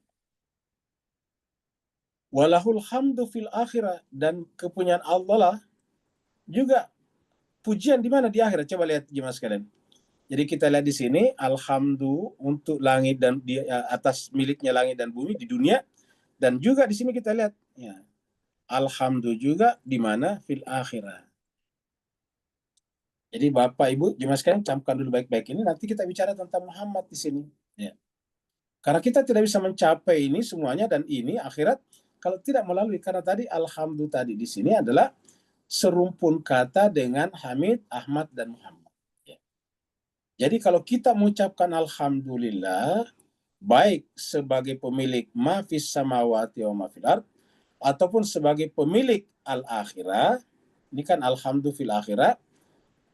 Walahul hamdu fil akhirah, dan kepunyaan Allah lah juga pujian di mana di akhirat. Coba lihat jemaah sekalian. Jadi kita lihat di sini alhamdulillah untuk langit dan di atas miliknya langit dan bumi di dunia, dan juga di sini kita lihat ya, alhamdulillah juga di mana fil akhirah. Jadi Bapak Ibu jemaah sekalian camkan dulu baik-baik ini, nanti kita bicara tentang Muhammad di sini ya. Karena kita tidak bisa mencapai ini semuanya dan ini akhirat kalau tidak melalui, karena tadi alhamdulillah tadi di sini adalah serumpun kata dengan Hamid, Ahmad, dan Muhammad. Ya. Jadi kalau kita mengucapkan alhamdulillah, baik sebagai pemilik ma fis samawati wa ma fil ard, ataupun sebagai pemilik al-akhirah, ini kan alhamdulillah fil akhirah,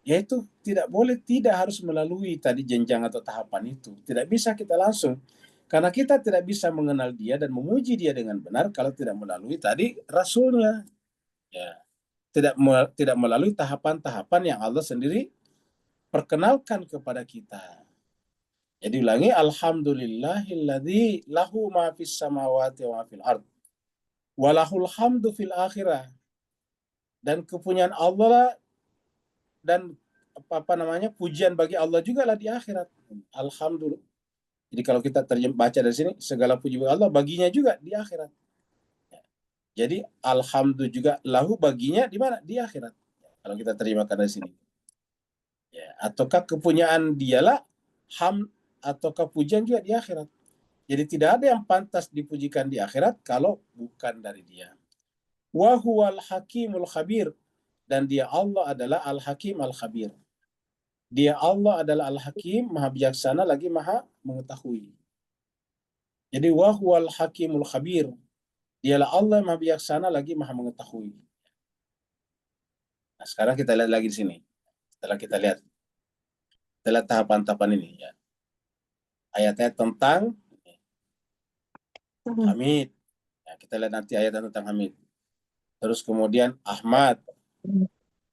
yaitu tidak boleh, tidak harus melalui tadi jenjang atau tahapan itu. Tidak bisa kita langsung. Karena kita tidak bisa mengenal dia dan memuji dia dengan benar kalau tidak melalui tadi Rasulnya. Ya. Tidak melalui tahapan-tahapan yang Allah sendiri perkenalkan kepada kita. Jadi ulangi, alhamdulillahilladzi lahu ma fis samawati wa ma fil ard. Walahul hamdu fil akhirah. Dan kepunyaan Allah lah, dan pujian bagi Allah juga lah di akhirat. Alhamdulillah. Jadi kalau kita baca dari sini, segala puji bagi Allah baginya juga di akhirat. Jadi alhamdulillah juga lahu baginya di mana? Di akhirat. Kalau kita terjemahkan dari sini. Ya, ataukah kepunyaan dialah ataukah pujian juga di akhirat. Jadi tidak ada yang pantas dipujikan di akhirat kalau bukan dari dia. Wa huwal hakimul khabir, dan dia Allah adalah al-hakim al-khabir. Dia Allah adalah al-hakim, maha bijaksana lagi maha mengetahui. Jadi wa huwal hakimul khabir. Dialah Allah maha bijaksana lagi maha mengetahui. Nah, sekarang kita lihat lagi di sini. Setelah kita lihat tahapan-tahapan ini ya. Ayatnya tentang Hamid. Ya, kita lihat nanti ayat tentang Hamid. Terus kemudian Ahmad.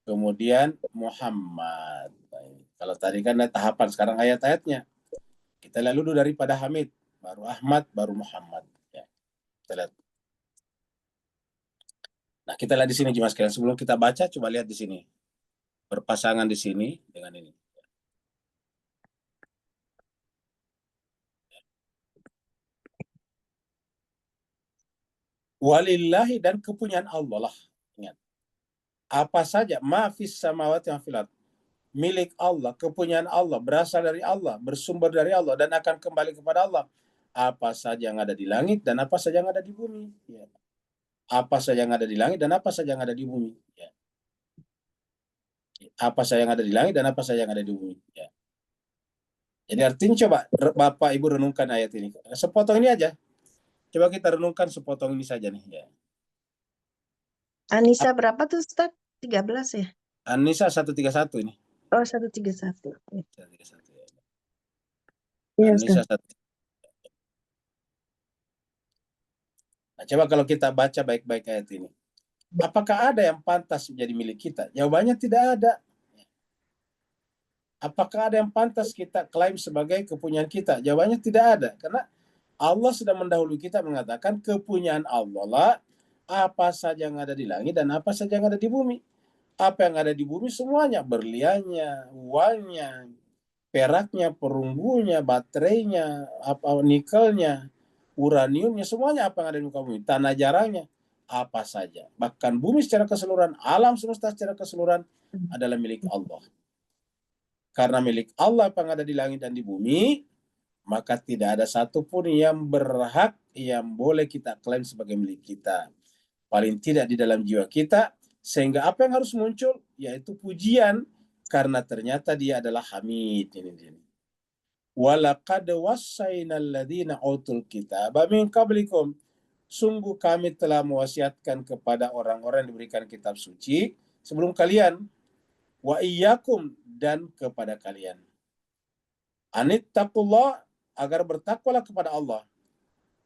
Kemudian Muhammad. Kalau tadi kan ada tahapan, sekarang ayat-ayatnya. Kita lihat dulu daripada Hamid, baru Ahmad, baru Muhammad. Ya, kita lihat. Nah, kita lihat di sini Jemaah sekalian. Sebelum kita baca, coba lihat di sini. Berpasangan di sini dengan ini. Walillahi, dan kepunyaan Allah lah. Ingat. Apa saja, ma fis samawati wa fil ardh, milik Allah, kepunyaan Allah, berasal dari Allah, bersumber dari Allah, dan akan kembali kepada Allah. Apa saja yang ada di langit dan apa saja yang ada di bumi. Ya. Apa saja yang ada di langit dan apa saja yang ada di bumi. Ya. Apa saja yang ada di langit dan apa saja yang ada di bumi. Ya. Jadi artinya coba Bapak Ibu renungkan ayat ini. Sepotong ini aja. Coba kita renungkan sepotong ini saja nih. Ya. Anissa berapa tuh Ustaz? 13 ya? An-Nisa 131 ini. Oh, 131. 131 ya. Iya An-Nisa Ustaz. 1. Nah, coba kalau kita baca baik-baik ayat ini. Apakah ada yang pantas menjadi milik kita? Jawabannya tidak ada. Apakah ada yang pantas kita klaim sebagai kepunyaan kita? Jawabannya tidak ada. Karena Allah sudah mendahului kita mengatakan kepunyaan Allah lah apa saja yang ada di langit dan apa saja yang ada di bumi. Apa yang ada di bumi semuanya, berliannya, uangnya, peraknya, perunggunya, baterainya, apa nikelnya, uraniumnya, semuanya apa yang ada di muka bumi, tanah jarangnya, apa saja. Bahkan bumi secara keseluruhan, alam semesta secara keseluruhan adalah milik Allah. Karena milik Allah apa yang ada di langit dan di bumi, maka tidak ada satupun yang berhak yang boleh kita klaim sebagai milik kita. Paling tidak di dalam jiwa kita, sehingga apa yang harus muncul yaitu pujian, karena ternyata dia adalah Hamid. Ini. Walaqad wassaynal ladzina utul kitaba min qablikum. Sungguh kami telah mewasiatkan kepada orang-orang yang diberikan kitab suci sebelum kalian, wa iyyakum, dan kepada kalian. Anittaqullah, agar bertakwalah kepada Allah.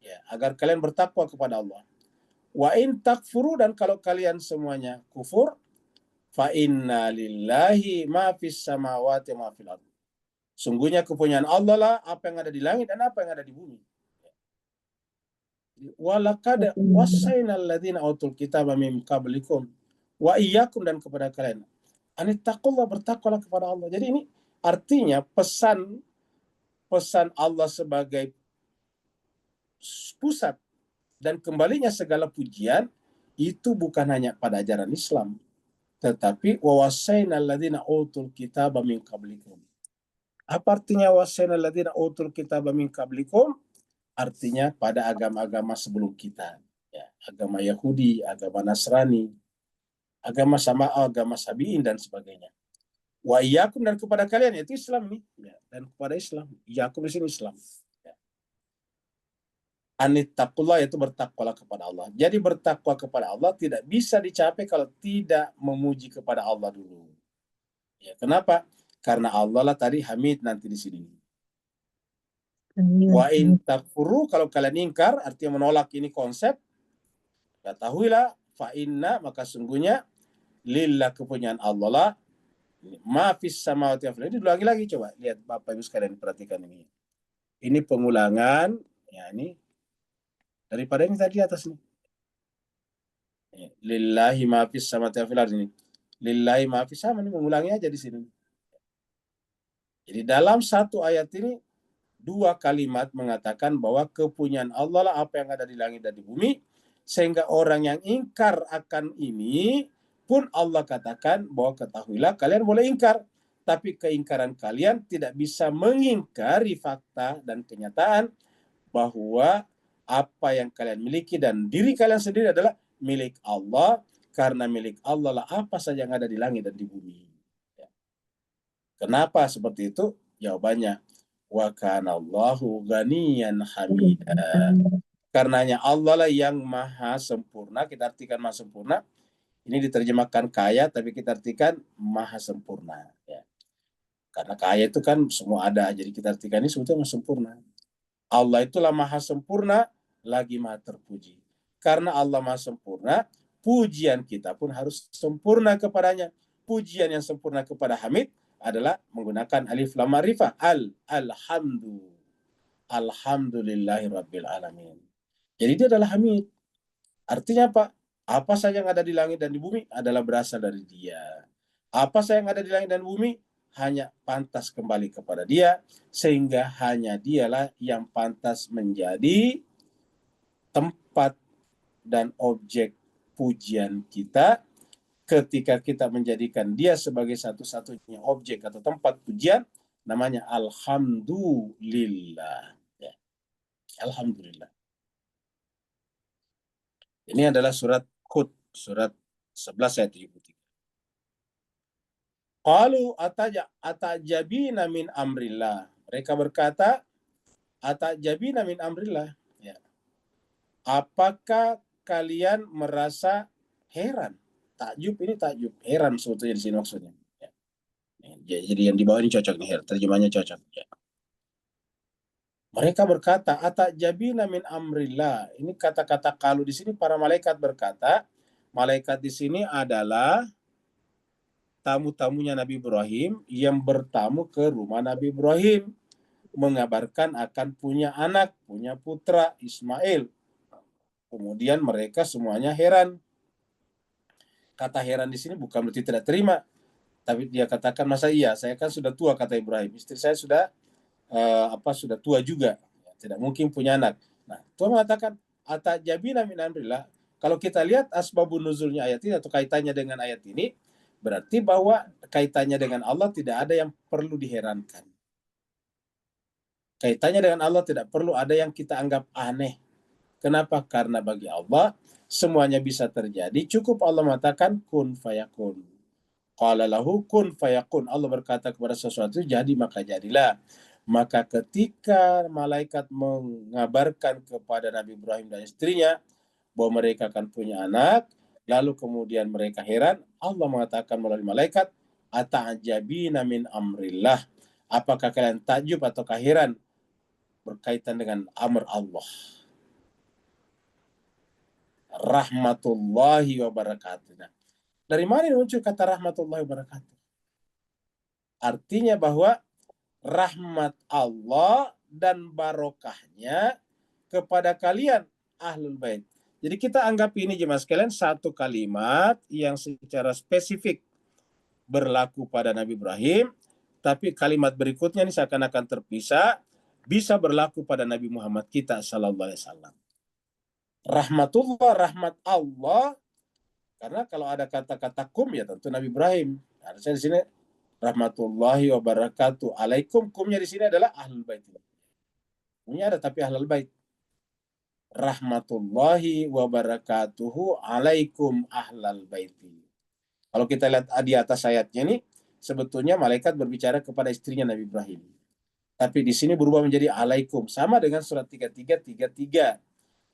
Ya, agar kalian bertakwa kepada Allah. Wa in takfuru, dan kalau kalian semuanya kufur, fa inna lillahi ma fis samawati ma fil ardh. Sungguhnya kepunyaan Allah lah apa yang ada di langit dan apa yang ada di bumi. Walaqad wassaynal ladzina utul kitaba min qablikum wa iyyakum, dan kepada kalian. Anittaqullah, bertakwalah kepada Allah. Jadi ini artinya pesan Allah sebagai pusat dan kembalinya segala pujian itu bukan hanya pada ajaran Islam, tetapi wawasainal ladzina utul kitaba min qablikum. Apa artinya wawasainal ladzina utul kitaba min qablikum? Artinya pada agama-agama sebelum kita, ya, agama Yahudi, agama Nasrani, agama Sabi'in dan sebagainya. Wa iyyakum, dan kepada kalian, yaitu Islam nih, ya, dan kepada Islam. Iyyakum di sini Islam. Anittaqullah, yaitu bertakwalah kepada Allah. Jadi bertakwa kepada Allah tidak bisa dicapai kalau tidak memuji kepada Allah dulu. Ya, kenapa? Karena Allah lah tadi Hamid nanti di sini. Wa in takfuru, kalau kalian ingkar, artinya menolak ini konsep, ketahuilah fa inna, maka sungguhnya lillah, kepunyaan Allah lah, ma fis samawati wa fil ardh. Diulangi lagi, coba lihat Bapak Ibu sekalian, perhatikan ini. Ini pengulangan, ya ini daripada ini tadi atas nih. Lillahi ma fis samawati wa fil ardh ini. Lillahi ma fis sama, ini mengulangi aja di sini. Jadi dalam satu ayat ini dua kalimat mengatakan bahwa kepunyaan Allah lah apa yang ada di langit dan di bumi, sehingga orang yang ingkar akan ini pun Allah katakan bahwa ketahuilah kalian boleh ingkar, tapi keingkaran kalian tidak bisa mengingkari fakta dan kenyataan bahwa apa yang kalian miliki dan diri kalian sendiri adalah milik Allah, karena milik Allah lah apa saja yang ada di langit dan di bumi. Kenapa seperti itu? Jawabannya, wa kana Allahu ghaniyan hamida. Karenanya Allah lah yang maha sempurna. Kita artikan maha sempurna. Ini diterjemahkan kaya, tapi kita artikan maha sempurna. Ya. Karena kaya itu kan semua ada. Jadi kita artikan ini sebetulnya maha sempurna. Allah itulah maha sempurna, lagi maha terpuji. Karena Allah maha sempurna, pujian kita pun harus sempurna kepadanya. Pujian yang sempurna kepada Hamid adalah menggunakan alif lam ma'rifah, alhamdu, alhamdulillahi rabbil alamin. Jadi dia adalah Hamid. Artinya apa? Apa saja yang ada di langit dan di bumi adalah berasal dari dia. Apa saja yang ada di langit dan bumi hanya pantas kembali kepada dia, sehingga hanya dialah yang pantas menjadi tempat dan objek pujian kita, ketika kita menjadikan dia sebagai satu-satunya objek atau tempat pujian, namanya alhamdulillah. Ya. Alhamdulillah. Ini adalah surat Hud, surat 11 ayat 73. Qalu atajabina min amrillah. Mereka berkata, atajabina min amrillah. Ya. Apakah kalian merasa heran? Takjub ini takjub, heran sebetulnya di sini maksudnya. Ya. Jadi yang di bawah ini cocok nih, terjemahnya cocok. Ya. Mereka berkata, atajabina min amrillah. Ini kata-kata qalu di sini para malaikat berkata, malaikat di sini adalah tamu-tamunya Nabi Ibrahim yang bertamu ke rumah Nabi Ibrahim, mengabarkan akan punya anak, punya putra Ismail. Kemudian mereka semuanya heran. Kata heran di sini bukan berarti tidak terima, tapi dia katakan, masa iya, saya kan sudah tua, kata Ibrahim, istri saya sudah sudah tua juga, tidak mungkin punya anak. Nah, Tuhan mengatakan atajabina min amrillah. Kalau kita lihat asbabun nuzulnya ayat ini atau kaitannya dengan ayat ini, berarti bahwa kaitannya dengan Allah tidak ada yang perlu diherankan. Kaitannya dengan Allah tidak perlu ada yang kita anggap aneh. Kenapa? Karena bagi Allah semuanya bisa terjadi. Cukup Allah mengatakan kun fayakun. Qala lahu kun fayakun. Allah berkata kepada sesuatu jadi maka jadilah. Maka ketika malaikat mengabarkan kepada Nabi Ibrahim dan istrinya bahwa mereka akan punya anak, lalu kemudian mereka heran, Allah mengatakan melalui malaikat, ata'jabina min amrillah. Apakah kalian takjub atau heran berkaitan dengan amr Allah? Rahmatullahi wabarakatuh. Nah, dari mana muncul kata rahmatullahi wabarakatuh? Artinya bahwa rahmat Allah dan barokahnya kepada kalian ahlul bait. Jadi kita anggap ini jemaah sekalian satu kalimat yang secara spesifik berlaku pada Nabi Ibrahim, tapi kalimat berikutnya ini seakan-akan terpisah, bisa berlaku pada Nabi Muhammad kita sallallahu alaihi wasallam. Rahmatullah, rahmat Allah, karena kalau ada kata-kata kum ya tentu Nabi Ibrahim. Harusnya di sini rahmatullahi wabarakatuh alaikum, kumnya di sini adalah ahlul bait. Kumnya ada tapi ahlul bait. Rahmatullahi wabarakatuhu alaikum ahlal baiti. Kalau kita lihat di atas ayatnya ini, sebetulnya malaikat berbicara kepada istrinya Nabi Ibrahim. Tapi di sini berubah menjadi alaikum, sama dengan surat 33:33.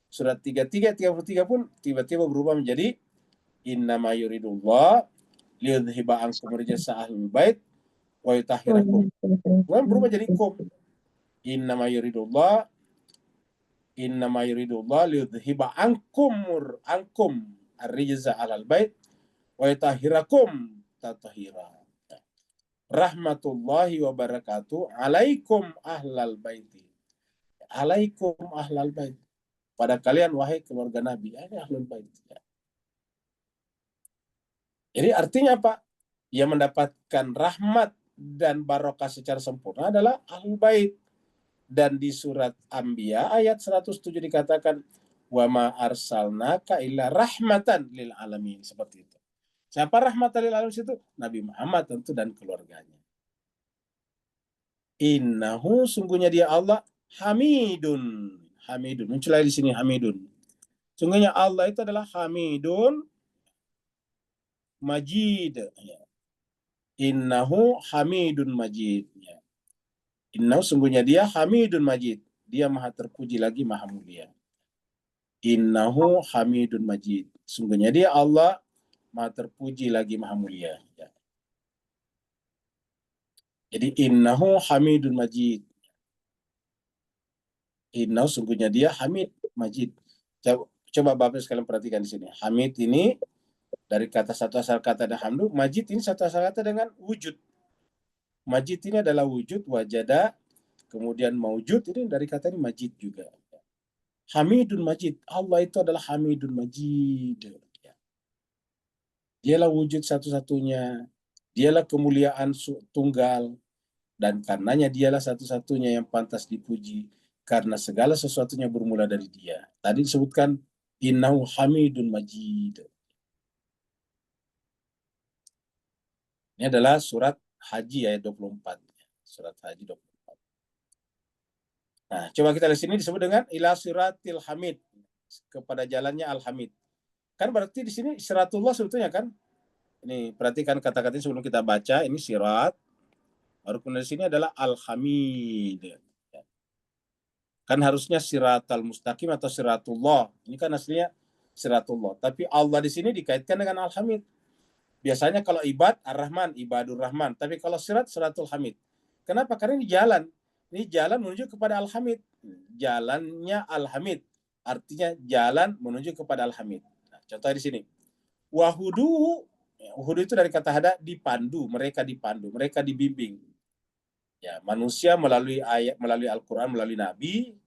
Surat 33:33 pun tiba-tiba berubah menjadi innama yuridullah liyudhiba ankum rijsa ahlul bait wa yutahhirakum. Kemudian berubah jadi kum. Innama yuridullah liyudhiba ankum ar-rijsa ahlul bait wa yutahhirakum tathira. Rahmatullahi wabarakatuh alaikum ahlal baiti. Alaikum ahlal bait. Pada kalian wahai keluarga Nabi, ini ahlul bait. Jadi artinya apa? Yang mendapatkan rahmat dan barokah secara sempurna adalah ahlul bait. Dan di surat Anbiya ayat 107 dikatakan wa ma arsalnaka illa rahmatan lil alamin, seperti itu. Siapa rahmatan lil alamin itu? Nabi Muhammad tentu dan keluarganya. Innahu, sungguhnya dia Allah Hamidun. Hamidun, muncul lagi di sini Hamidun. Sungguhnya Allah itu adalah Hamidun Majid. Innahu Hamidun Majid. Innahu, sungguhnya dia Hamidun Majid. Dia maha terpuji lagi maha mulia. Innahu Hamidun Majid. Sungguhnya dia Allah maha terpuji lagi maha mulia. Jadi innahu Hamidun Majid. Innahu, sungguhnya dia Hamid Majid. Coba Bapak sekalian perhatikan di sini. Hamid ini dari kata satu asal kata dan hamdu. Majid ini satu asal kata dengan wujud. Majid ini adalah wujud, wajada, kemudian maujud, ini dari kata ini Majid juga. Hamidun Majid. Allah itu adalah Hamidun Majid. Dialah wujud satu-satunya. Dialah kemuliaan tunggal. Dan karenanya dialah satu-satunya yang pantas dipuji. Karena segala sesuatunya bermula dari dia. Tadi disebutkan innahu Hamidun Majid. Ini adalah surat Haji ayat 24. Surat Haji 24. Nah, coba kita lihat sini disebut dengan ila siratil hamid, kepada jalannya al-hamid. Kan berarti di sini siratullah sebetulnya kan. Ini perhatikan kata-katanya sebelum kita baca, ini sirat. Baru kemudian di sini adalah al-hamid. Kan harusnya siratal mustaqim atau siratullah. Ini kan aslinya siratullah. Tapi Allah di sini dikaitkan dengan al-hamid. Biasanya kalau ibad ar-Rahman, ibadur Rahman. Tapi kalau sirat, siratul hamid. Kenapa? Karena ini jalan. Ini jalan menuju kepada Al-Hamid. Jalannya Al-Hamid. Artinya jalan menuju kepada Al-Hamid. Nah, contohnya di sini. Wahudu. Wahudu itu dari kata hada, dipandu. Mereka dipandu. Mereka dibimbing. Ya, manusia melalui ayat, melalui Al-Quran, melalui Nabi,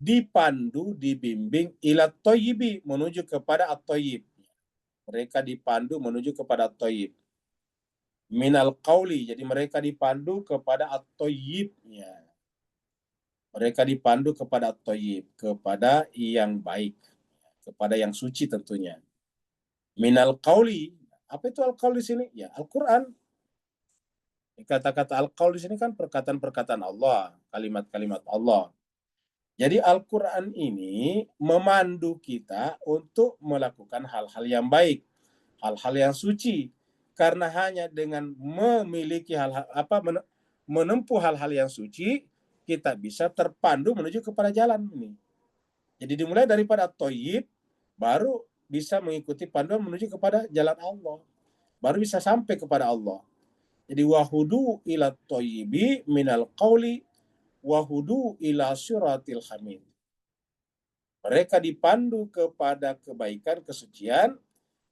dipandu, dibimbing ila toyibi, menuju kepada at-toyib. Mereka dipandu menuju kepada at-toyib. Minal qauli, jadi mereka dipandu kepada at-toyib. Ya. Mereka dipandu kepada at-toyib, kepada yang baik, kepada yang suci tentunya. Minal qauli, apa itu al-qaul di sini? Ya, Al-Quran. Kata-kata al-qaul di sini kan perkataan-perkataan Allah, kalimat-kalimat Allah. Jadi Al-Quran ini memandu kita untuk melakukan hal-hal yang baik, hal-hal yang suci. Karena hanya dengan memiliki hal-hal menempuh hal-hal yang suci, kita bisa terpandu menuju kepada jalan ini. Jadi dimulai daripada Thayyib, baru bisa mengikuti panduan menuju kepada jalan Allah. Baru bisa sampai kepada Allah. Jadi wahudu ila thayyibi minal qawli wahudu ila siratil hamid. Mereka dipandu kepada kebaikan, kesucian,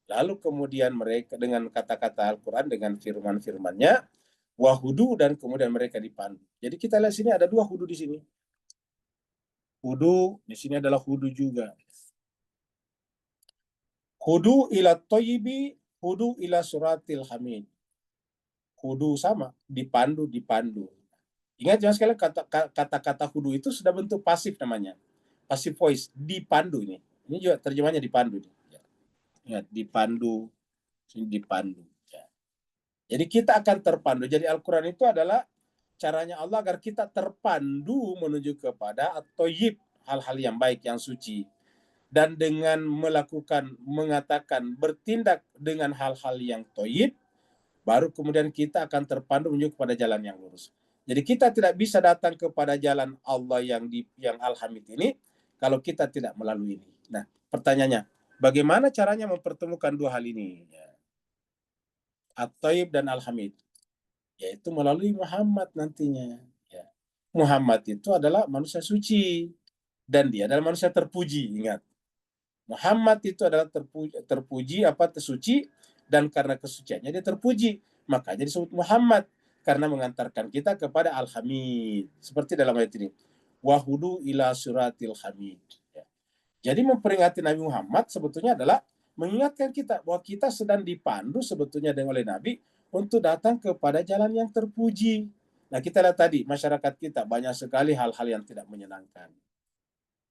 lalu kemudian mereka dengan kata-kata Al-Quran, dengan firman-firmannya, wahudu, dan kemudian mereka dipandu. Jadi kita lihat sini ada dua hudu di sini. Hudu di sini adalah hudu juga. Hudu ila thayyibi, hudu ila suratil hamid. Hudu sama, dipandu. Ingat jangan sekali kata-kata hudu itu sudah bentuk pasif namanya. Passive voice, dipandu ini. Ini juga terjemahnya dipandu. Ingat, dipandu. Ya. Jadi kita akan terpandu. Jadi Al-Quran itu adalah caranya Allah agar kita terpandu menuju kepada at-thayyib, hal-hal yang baik, yang suci. Dan dengan mengatakan, bertindak dengan hal-hal yang thayyib, baru kemudian kita akan terpandu menuju kepada jalan yang lurus. Jadi kita tidak bisa datang kepada jalan Allah yang Al-Hamid ini kalau kita tidak melalui ini. Nah, pertanyaannya, bagaimana caranya mempertemukan dua hal ini? At-Thayyib dan Al-Hamid. Yaitu melalui Muhammad nantinya. Ya. Muhammad itu adalah manusia suci. Dan dia adalah manusia terpuji. Ingat. Muhammad itu adalah terpuji, tersuci. Dan karena kesuciannya dia terpuji. Makanya disebut Muhammad. Karena mengantarkan kita kepada Al-Hamid. Seperti dalam ayat ini. Wahudu ila suratil hamid. Ya. Jadi memperingati Nabi Muhammad sebetulnya adalah mengingatkan kita bahwa kita sedang dipandu sebetulnya oleh Nabi untuk datang kepada jalan yang terpuji. Nah, kita lihat tadi, masyarakat kita banyak sekali hal-hal yang tidak menyenangkan.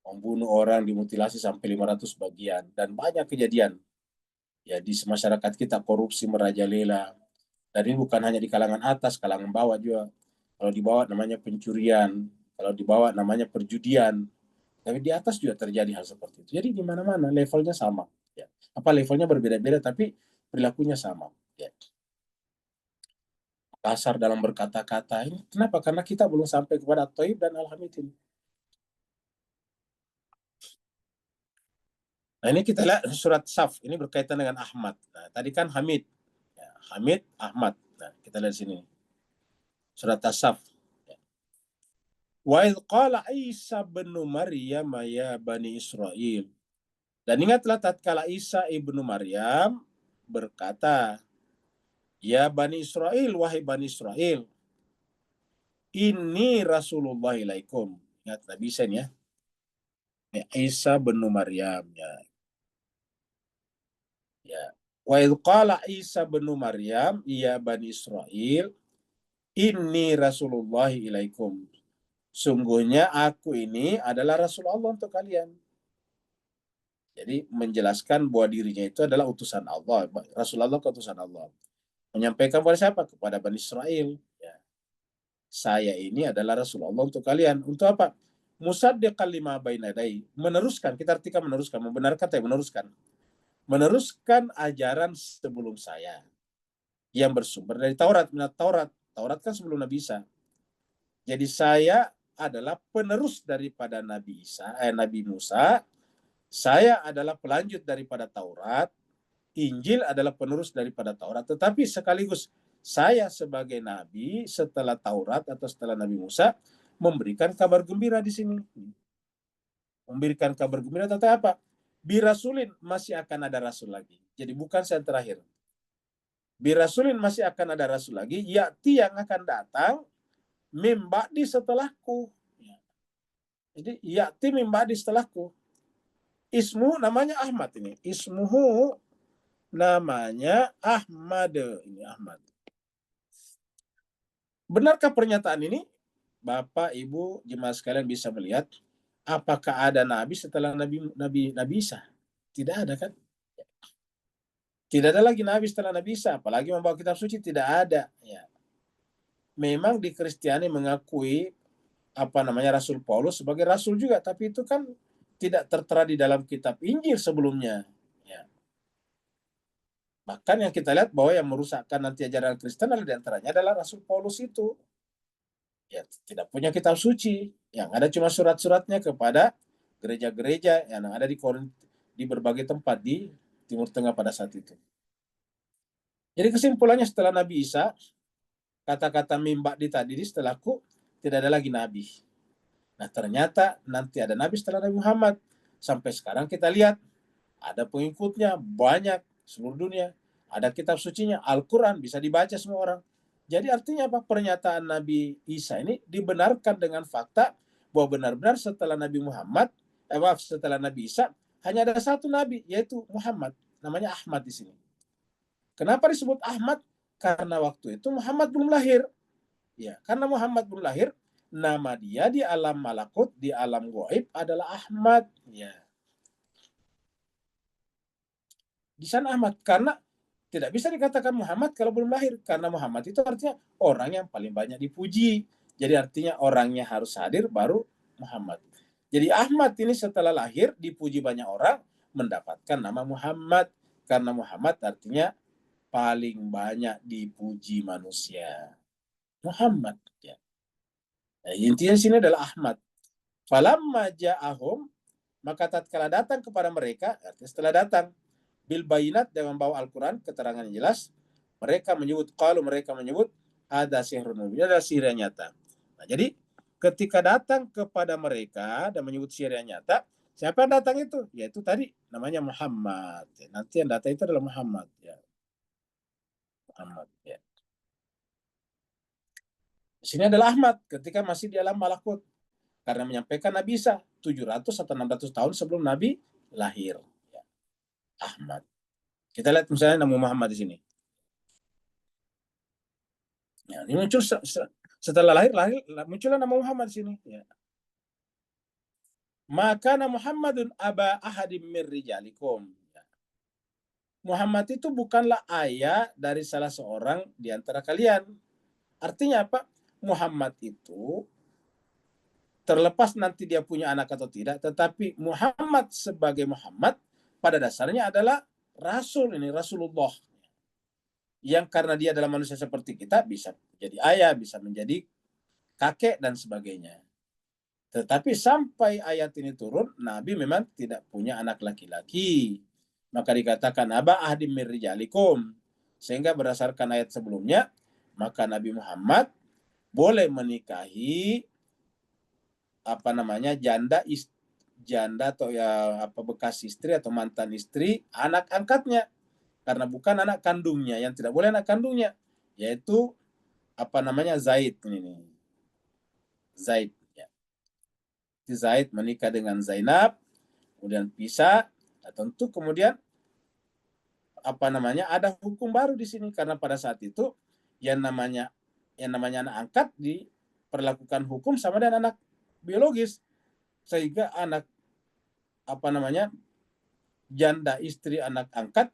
Membunuh orang, dimutilasi sampai 500 bagian. Dan banyak kejadian. Ya, di masyarakat kita korupsi merajalela. Dan ini bukan hanya di kalangan atas, kalangan bawah juga. Kalau di bawah namanya pencurian. Kalau di bawah namanya perjudian. Tapi di atas juga terjadi hal seperti itu. Jadi di mana-mana levelnya sama. Ya. Apa levelnya berbeda-beda, tapi perilakunya sama. Ya. Kasar dalam berkata-kata ini. Kenapa? Karena kita belum sampai kepada Thayyib dan Al-Hamid ini. Nah, ini kita lihat surat Saf. Ini berkaitan dengan Ahmad. Nah, tadi kan Hamid. Ya, Hamid, Ahmad. Nah, kita lihat sini. Surat As-Saf. Wa idh qala Isa bin Maryam ya Bani Israel. Dan ingatlah tatkala Isa ibnu Maryam berkata, ya Bani Israel, wahai Bani Israel, ini Rasulullah ilaikum. Ingat Nabi Isa ya. Isa bin Maryam ya. Ya. Wa idh qala Isa bin Maryam ya Bani Israel, ini Rasulullah ilaikum. Sungguhnya aku ini adalah Rasul Allah untuk kalian. Jadi menjelaskan bahwa dirinya itu adalah utusan Allah. Rasulullah ke utusan Allah. Menyampaikan kepada siapa? Kepada Bani Israel. Ya. Saya ini adalah Rasulullah untuk kalian. Untuk apa? Musaddiqan lima baina yadayhi. Meneruskan, kita artikan meneruskan, membenarkan atau meneruskan. Meneruskan ajaran sebelum saya. Yang bersumber dari Taurat. Taurat kan sebelum Nabi Isa. Jadi saya adalah penerus daripada Nabi Musa. Saya adalah pelanjut daripada Taurat. Injil adalah penerus daripada Taurat. Tetapi sekaligus saya sebagai nabi setelah Taurat atau setelah Nabi Musa memberikan kabar gembira di sini. Memberikan kabar gembira tentang apa? Birasulin, masih akan ada rasul lagi. Jadi bukan saya yang terakhir. Birasulin, masih akan ada rasul lagi. Ya'ti, yang akan datang mim ba'di, setelahku. Jadi ya'ti mim ba'di, setelahku. Ismu, namanya Ahmad ini. Ismuhu, namanya Ahmad. Ini Ahmad. Benarkah pernyataan ini? Bapak, Ibu, jemaah sekalian bisa melihat apakah ada nabi setelah Nabi Isa? Tidak ada kan? Tidak ada lagi nabi setelah Nabi Isa, apalagi membawa kitab suci, tidak ada. Ya. Memang di Kristiani mengakui Rasul Paulus sebagai rasul juga, tapi itu kan tidak tertera di dalam kitab Injil sebelumnya. Ya. Bahkan yang kita lihat bahwa yang merusakkan nanti ajaran Kristen adalah diantaranya adalah Rasul Paulus itu. Ya, tidak punya kitab suci, yang ada cuma surat-suratnya kepada gereja-gereja yang ada di berbagai tempat di Timur Tengah pada saat itu. Jadi kesimpulannya setelah Nabi Isa, kata-kata mimba di tadi setelahku, tidak ada lagi nabi. Nah ternyata nanti ada nabi setelah Nabi Muhammad. Sampai sekarang kita lihat ada pengikutnya banyak seluruh dunia. Ada kitab sucinya, Al-Quran bisa dibaca semua orang. Jadi artinya apa? Pernyataan Nabi Isa ini dibenarkan dengan fakta bahwa benar-benar setelah Nabi Muhammad, setelah Nabi Isa hanya ada satu nabi, yaitu Muhammad. Namanya Ahmad di sini. Kenapa disebut Ahmad? Karena waktu itu Muhammad belum lahir. Ya, karena Muhammad belum lahir, nama dia di alam malakut, di alam gaib adalah Ahmad. Ya. Di sana Ahmad, karena tidak bisa dikatakan Muhammad kalau belum lahir, karena Muhammad itu artinya orang yang paling banyak dipuji. Jadi artinya orangnya harus hadir baru Muhammad. Jadi Ahmad ini setelah lahir dipuji banyak orang, mendapatkan nama Muhammad, karena Muhammad artinya paling banyak dipuji manusia. Muhammad. Ya. Nah, intinya sini adalah Ahmad. Falamma ja'ahum, maka tatkala datang kepada mereka, artinya setelah datang, bil bayinat, dengan membawa Al-Quran, keterangan yang jelas, mereka menyebut ada sihrun mubin, ada sihir yang nyata. Nah, jadi ketika datang kepada mereka dan menyebut sihir yang nyata, siapa yang datang itu? Yaitu tadi namanya Muhammad. Nanti yang datang itu adalah Muhammad. Ya. Ahmad, ya. Di sini adalah Ahmad ketika masih di alam malakut, karena menyampaikan Nabi Isa 700 atau 600 tahun sebelum Nabi lahir. Ya. Ahmad. Kita lihat misalnya nama Muhammad di sini. Ya, ini muncul setelah lahir muncullah nama Muhammad di sini. Ya. Maka nama Muhammadun aba ahadim mir rijalikum. Muhammad itu bukanlah ayah dari salah seorang di antara kalian. Artinya apa? Muhammad itu terlepas nanti dia punya anak atau tidak, tetapi Muhammad sebagai Muhammad pada dasarnya adalah Rasul, ini Rasulullah. Yang karena dia adalah manusia seperti kita, bisa menjadi ayah, bisa menjadi kakek, dan sebagainya. Tetapi sampai ayat ini turun, Nabi memang tidak punya anak laki-laki. Maka dikatakan aba ahdim mir rijalikum. Sehingga berdasarkan ayat sebelumnya, maka Nabi Muhammad boleh menikahi janda atau bekas istri atau mantan istri, anak angkatnya, karena bukan anak kandungnya. Yang tidak boleh anak kandungnya, yaitu Zaid ini. Zaid, ya. Zaid menikah dengan Zainab, kemudian pisah. Nah, tentu kemudian ada hukum baru di sini, karena pada saat itu yang namanya anak angkat diperlakukan hukum sama dengan anak biologis, sehingga anak janda istri anak angkat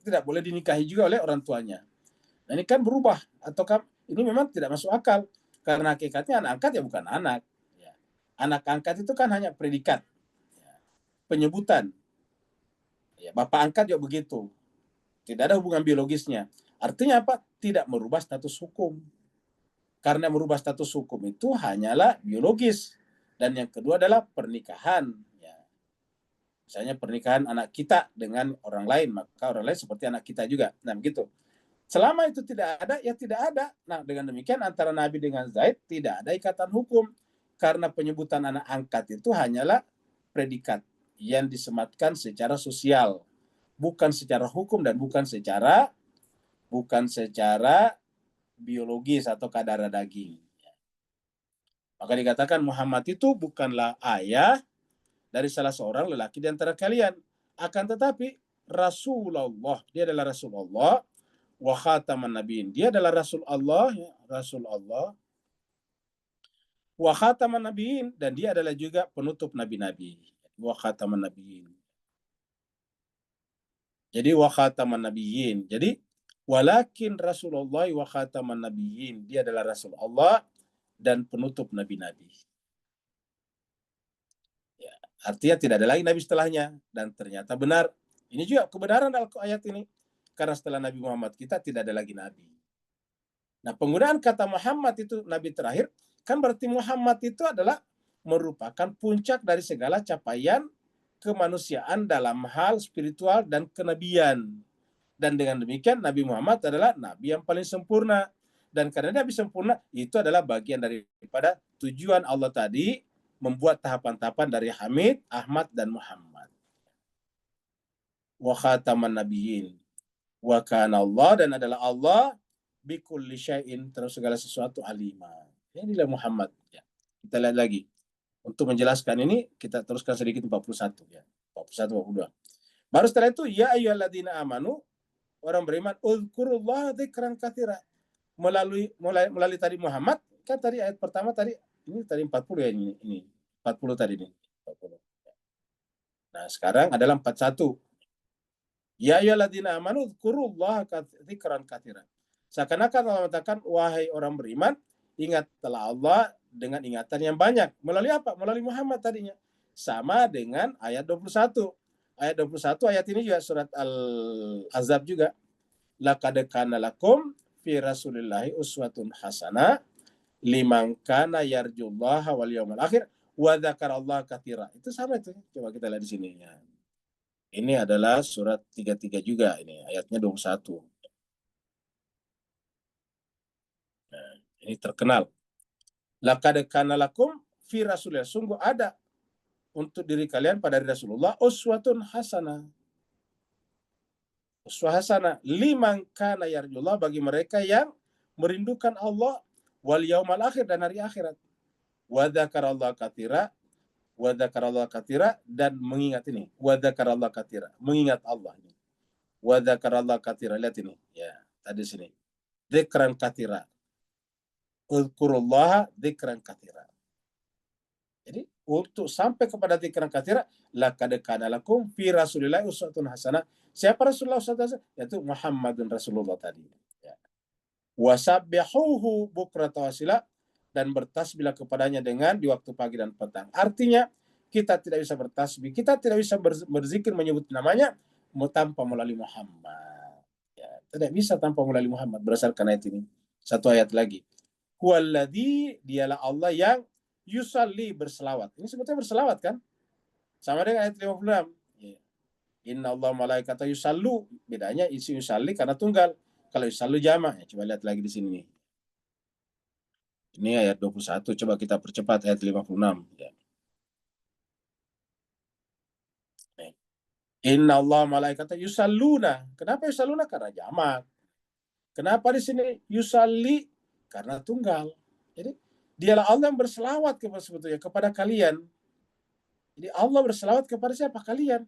tidak boleh dinikahi juga oleh orang tuanya. Nah, ini kan berubah, ataukah ini memang tidak masuk akal, karena hakikatnya anak angkat ya bukan anak. Ya. Anak angkat itu kan hanya predikat, ya, penyebutan. Ya, bapak angkat juga begitu, tidak ada hubungan biologisnya. Artinya apa? Tidak merubah status hukum. Karena merubah status hukum itu hanyalah biologis. Dan yang kedua adalah pernikahan. Ya. Misalnya pernikahan anak kita dengan orang lain, maka orang lain seperti anak kita juga. Nah, begitu. Selama itu tidak ada, ya tidak ada. Nah, dengan demikian antara Nabi dengan Zaid tidak ada ikatan hukum. Karena penyebutan anak angkat itu hanyalah predikat yang disematkan secara sosial. Bukan secara hukum dan bukan secara biologis atau darah daging. Maka dikatakan Muhammad itu bukanlah ayah dari salah seorang lelaki di antara kalian. Akan tetapi Rasulullah, dia adalah Rasulullah, wa khataman nabiin, dia adalah Rasul Allah, ya, Rasul Allah, wa khataman nabiin, dan dia adalah juga penutup nabi-nabi. Wa khataman nabiin. Jadi wa khataman nabiin. Jadi walakin Rasulullah wa khataman nabiin, dia adalah Rasul Allah dan penutup nabi-nabi. Ya, artinya tidak ada lagi nabi setelahnya, dan ternyata benar. Ini juga kebenaran ayat ini. Karena setelah Nabi Muhammad kita tidak ada lagi nabi. Nah, penggunaan kata Muhammad itu nabi terakhir, kan berarti Muhammad itu adalah merupakan puncak dari segala capaian kemanusiaan dalam hal spiritual dan kenabian. Dan dengan demikian Nabi Muhammad adalah nabi yang paling sempurna. Dan karena nabi sempurna, itu adalah bagian daripada tujuan Allah tadi membuat tahapan-tahapan dari Hamid, Ahmad, dan Muhammad. Wa khataman nabiyyin. Wa kana Allah, dan adalah Allah bikulli syai'in, terus segala sesuatu alima. Inilah Muhammad. Ya. Kita lihat lagi. Untuk menjelaskan ini, kita teruskan sedikit 41. Ya. 41, 42. Baru setelah itu, ya ayyuhalladzina amanu, orang beriman, uzkurullah dzikran katsira. Melalui tadi Muhammad, kan tadi ayat pertama tadi, ini tadi 40 ya, ini 40 tadi ini. 40. Nah, sekarang adalah 41. Ya ayyuhalladzina amanu dzkurullaha dzikran katsiran. Seakan-akan Allah mengatakan, wahai orang beriman, ingatlah Allah dengan ingatan yang banyak. Melalui apa? Melalui Muhammad tadinya. Sama dengan ayat 21. Ayat 21, ayat ini juga surat Al-Ahzab juga. Laqad kana lakum fi rasulillahi uswatun hasanah liman kana yarjullaha wal yawmal akhir wa dzakarallaha katsira. Itu sama itu. Coba kita lihat di sini ya. Ini adalah surat 33 juga, ini ayatnya 21. Nah, ini terkenal. Laqad kana lakum fi rasulillah, sungguh ada untuk diri kalian pada Rasulullah uswatun hasanah. Uswah hasanah liman kana yarjullah, bagi mereka yang merindukan Allah wal yaumal akhir, dan hari akhirat. Wa dzakarallaha katsira, wa dzakarallaha katsira, dan mengingat ini. Wa dzakarallaha katsira, mengingat Allah ini. Wa dzakarallaha katsira, lihat ini. Ya, tadi sini. Dzikran katsira. Uzkurullaha dzikran katsira. Jadi untuk sampai kepada dzikran katsira, laqad kana lakum fi rasulillahi uswatun hasanah. Siapa Rasulullah SAW? Yaitu Muhammadun Rasulullah tadi. Ya. Wasabbihuhu bukratan wasila, dan bertasbihlah kepadanya dengan di waktu pagi dan petang. Artinya kita tidak bisa bertasbih, kita tidak bisa berzikir menyebut namanya tanpa melalui Muhammad. Ya, tidak bisa tanpa melalui Muhammad berdasarkan ayat ini. Satu ayat lagi. Huwaladzi, dialah Allah yang yusalli, berselawat. Ini sebetulnya berselawat kan? Sama dengan ayat 56. Inna Allah malaikata yusallu. Bedanya isi yusalli karena tunggal. Kalau yusallu jamak. Ya, coba lihat lagi di sini. Ini ayat 21. Coba kita percepat ayat 56. Ya. Inna Allah malaikata yusalluna. Kenapa yusalluna? Karena jamak. Kenapa di sini yusalli? Karena tunggal. Jadi dialah Allah yang berselawat sebetulnya kepada kalian. Jadi Allah berselawat kepada siapa? Kalian.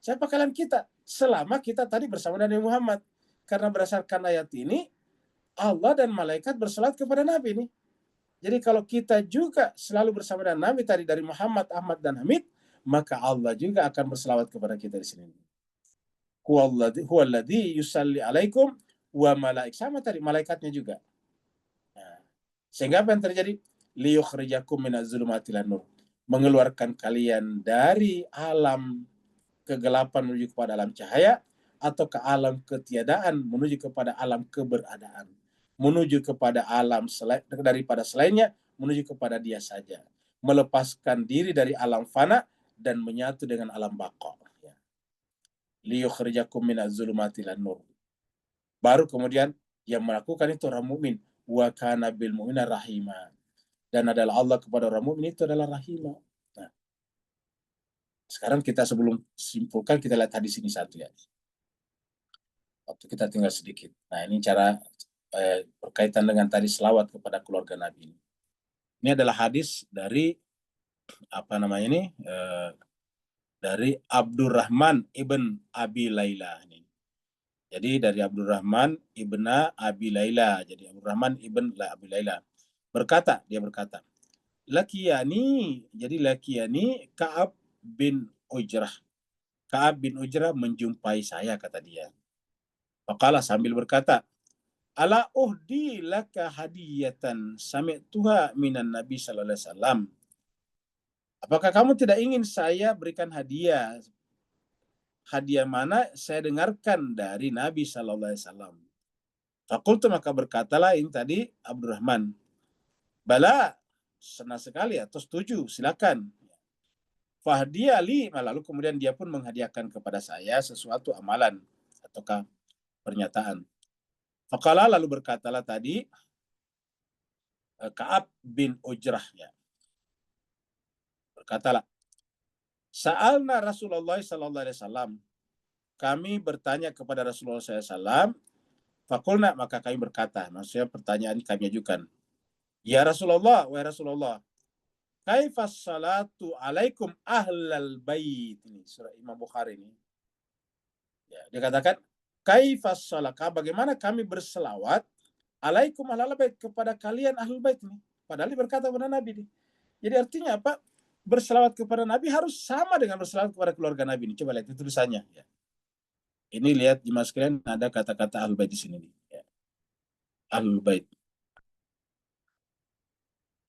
Siapa kalian? Kita. Selama kita tadi bersama Nabi Muhammad. Karena berdasarkan ayat ini, Allah dan malaikat berselawat kepada Nabi ini. Jadi kalau kita juga selalu bersama dengan Nabi tadi dari Muhammad, Ahmad, dan Hamid, maka Allah juga akan berselawat kepada kita di sini. Huwaladzi yusalli alaikum wa malaik, sama tadi malaikatnya juga. Nah, sehingga apa yang terjadi? Liyukhrijakum minaz zulumati ilan nur, mengeluarkan kalian dari alam kegelapan menuju kepada alam cahaya, atau ke alam ketiadaan menuju kepada alam keberadaan, menuju kepada alam daripada selainnya menuju kepada dia saja, melepaskan diri dari alam fana dan menyatu dengan alam baqa. Liyukhrijakum minaz zulumati ilan nur. Baru kemudian yang melakukan itu orang mukmin, wa kana bil mu'mina rahima, dan adalah Allah kepada orang mukmin itu adalah rahima. Nah, sekarang kita sebelum simpulkan kita lihat hadis ini satu ya. Waktu kita tinggal sedikit. Nah, ini cara berkaitan dengan tadi selawat kepada keluarga Nabi. Ini adalah hadis dari apa namanya ini? Dari Abdurrahman ibn Abi Laila ini. Jadi dari Abdurrahman ibn Abi Laila. Jadi Abdurrahman ibn Abi Laila berkata, dia berkata, Lakiyani, jadi Lakiyani Ka'ab bin Ujrah. Ka'ab bin Ujrah menjumpai saya, kata dia. Faqala, sambil berkata, ala uhdi laka hadiyatan sami'tuha minan Nabi sallallahu alaihi wasallam. Apakah kamu tidak ingin saya berikan hadiah? Hadiah mana saya dengarkan dari Nabi sallallahu alaihi wasallam. Fakultu, maka berkatalah ini tadi Abdurrahman, bala, senang sekali atau setuju, silakan. Fahdiya li, lalu kemudian dia pun menghadiahkan kepada saya sesuatu amalan ataukah pernyataan. Faqala, lalu berkatalah tadi Ka'ab bin Ujrah, ya. Berkatalah, sa'alna Rasulullah sallallahu alaihi wasallam, kami bertanya kepada Rasulullah SAW. Fakulna, maka kami berkata, maksudnya pertanyaan kami ajukan, ya Rasulullah, wahai Rasulullah, kaifas salatu alaikum ahlal bait. Ini surah Imam Bukhari ini. Ya, dia katakan, kaifas salaka, bagaimana kami berselawat alaikum ahlal bait, kepada kalian ahlul bait ini. Padahal dia berkata kepada Nabi ini. Jadi artinya apa? Berselawat kepada Nabi harus sama dengan berselawat kepada keluarga Nabi ini. Coba lihat itu tulisannya. Ya. Ini lihat di mas kalian ada kata-kata ahlul bait di sini. Ya. Ahlul bait.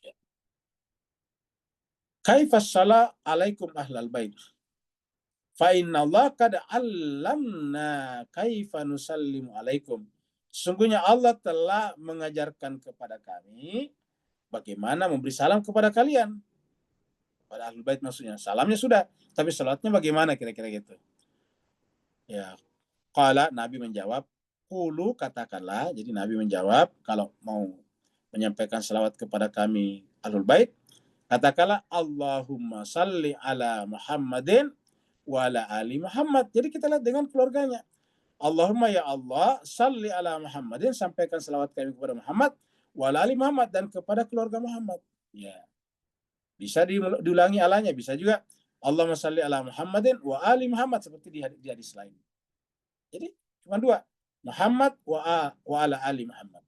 Ya. Kaifas sala alaikum ahlal bait. Fa inna Allah qad allamna kaifa nusallimu alaikum. Sesungguhnya Allah telah mengajarkan kepada kami bagaimana memberi salam kepada kalian. Pada ahlul bait maksudnya. Salamnya sudah, tapi salatnya bagaimana kira-kira gitu. Ya. Qala, Nabi menjawab, qulu, katakanlah. Jadi Nabi menjawab, kalau mau menyampaikan salawat kepada kami ahlul bait, katakanlah Allahumma salli ala Muhammadin wa ala ali Muhammad. Jadi kita lihat dengan keluarganya. Allahumma ya Allah, salli ala Muhammadin, sampaikan salawat kami kepada Muhammad, wa ala ali Muhammad, dan kepada keluarga Muhammad. Ya. Bisa diulangi alanya, bisa juga Allahumma salli ala Muhammadin wa ali Muhammad, seperti di hadis lain. Jadi cuma dua, Muhammad wa ala ali Muhammad.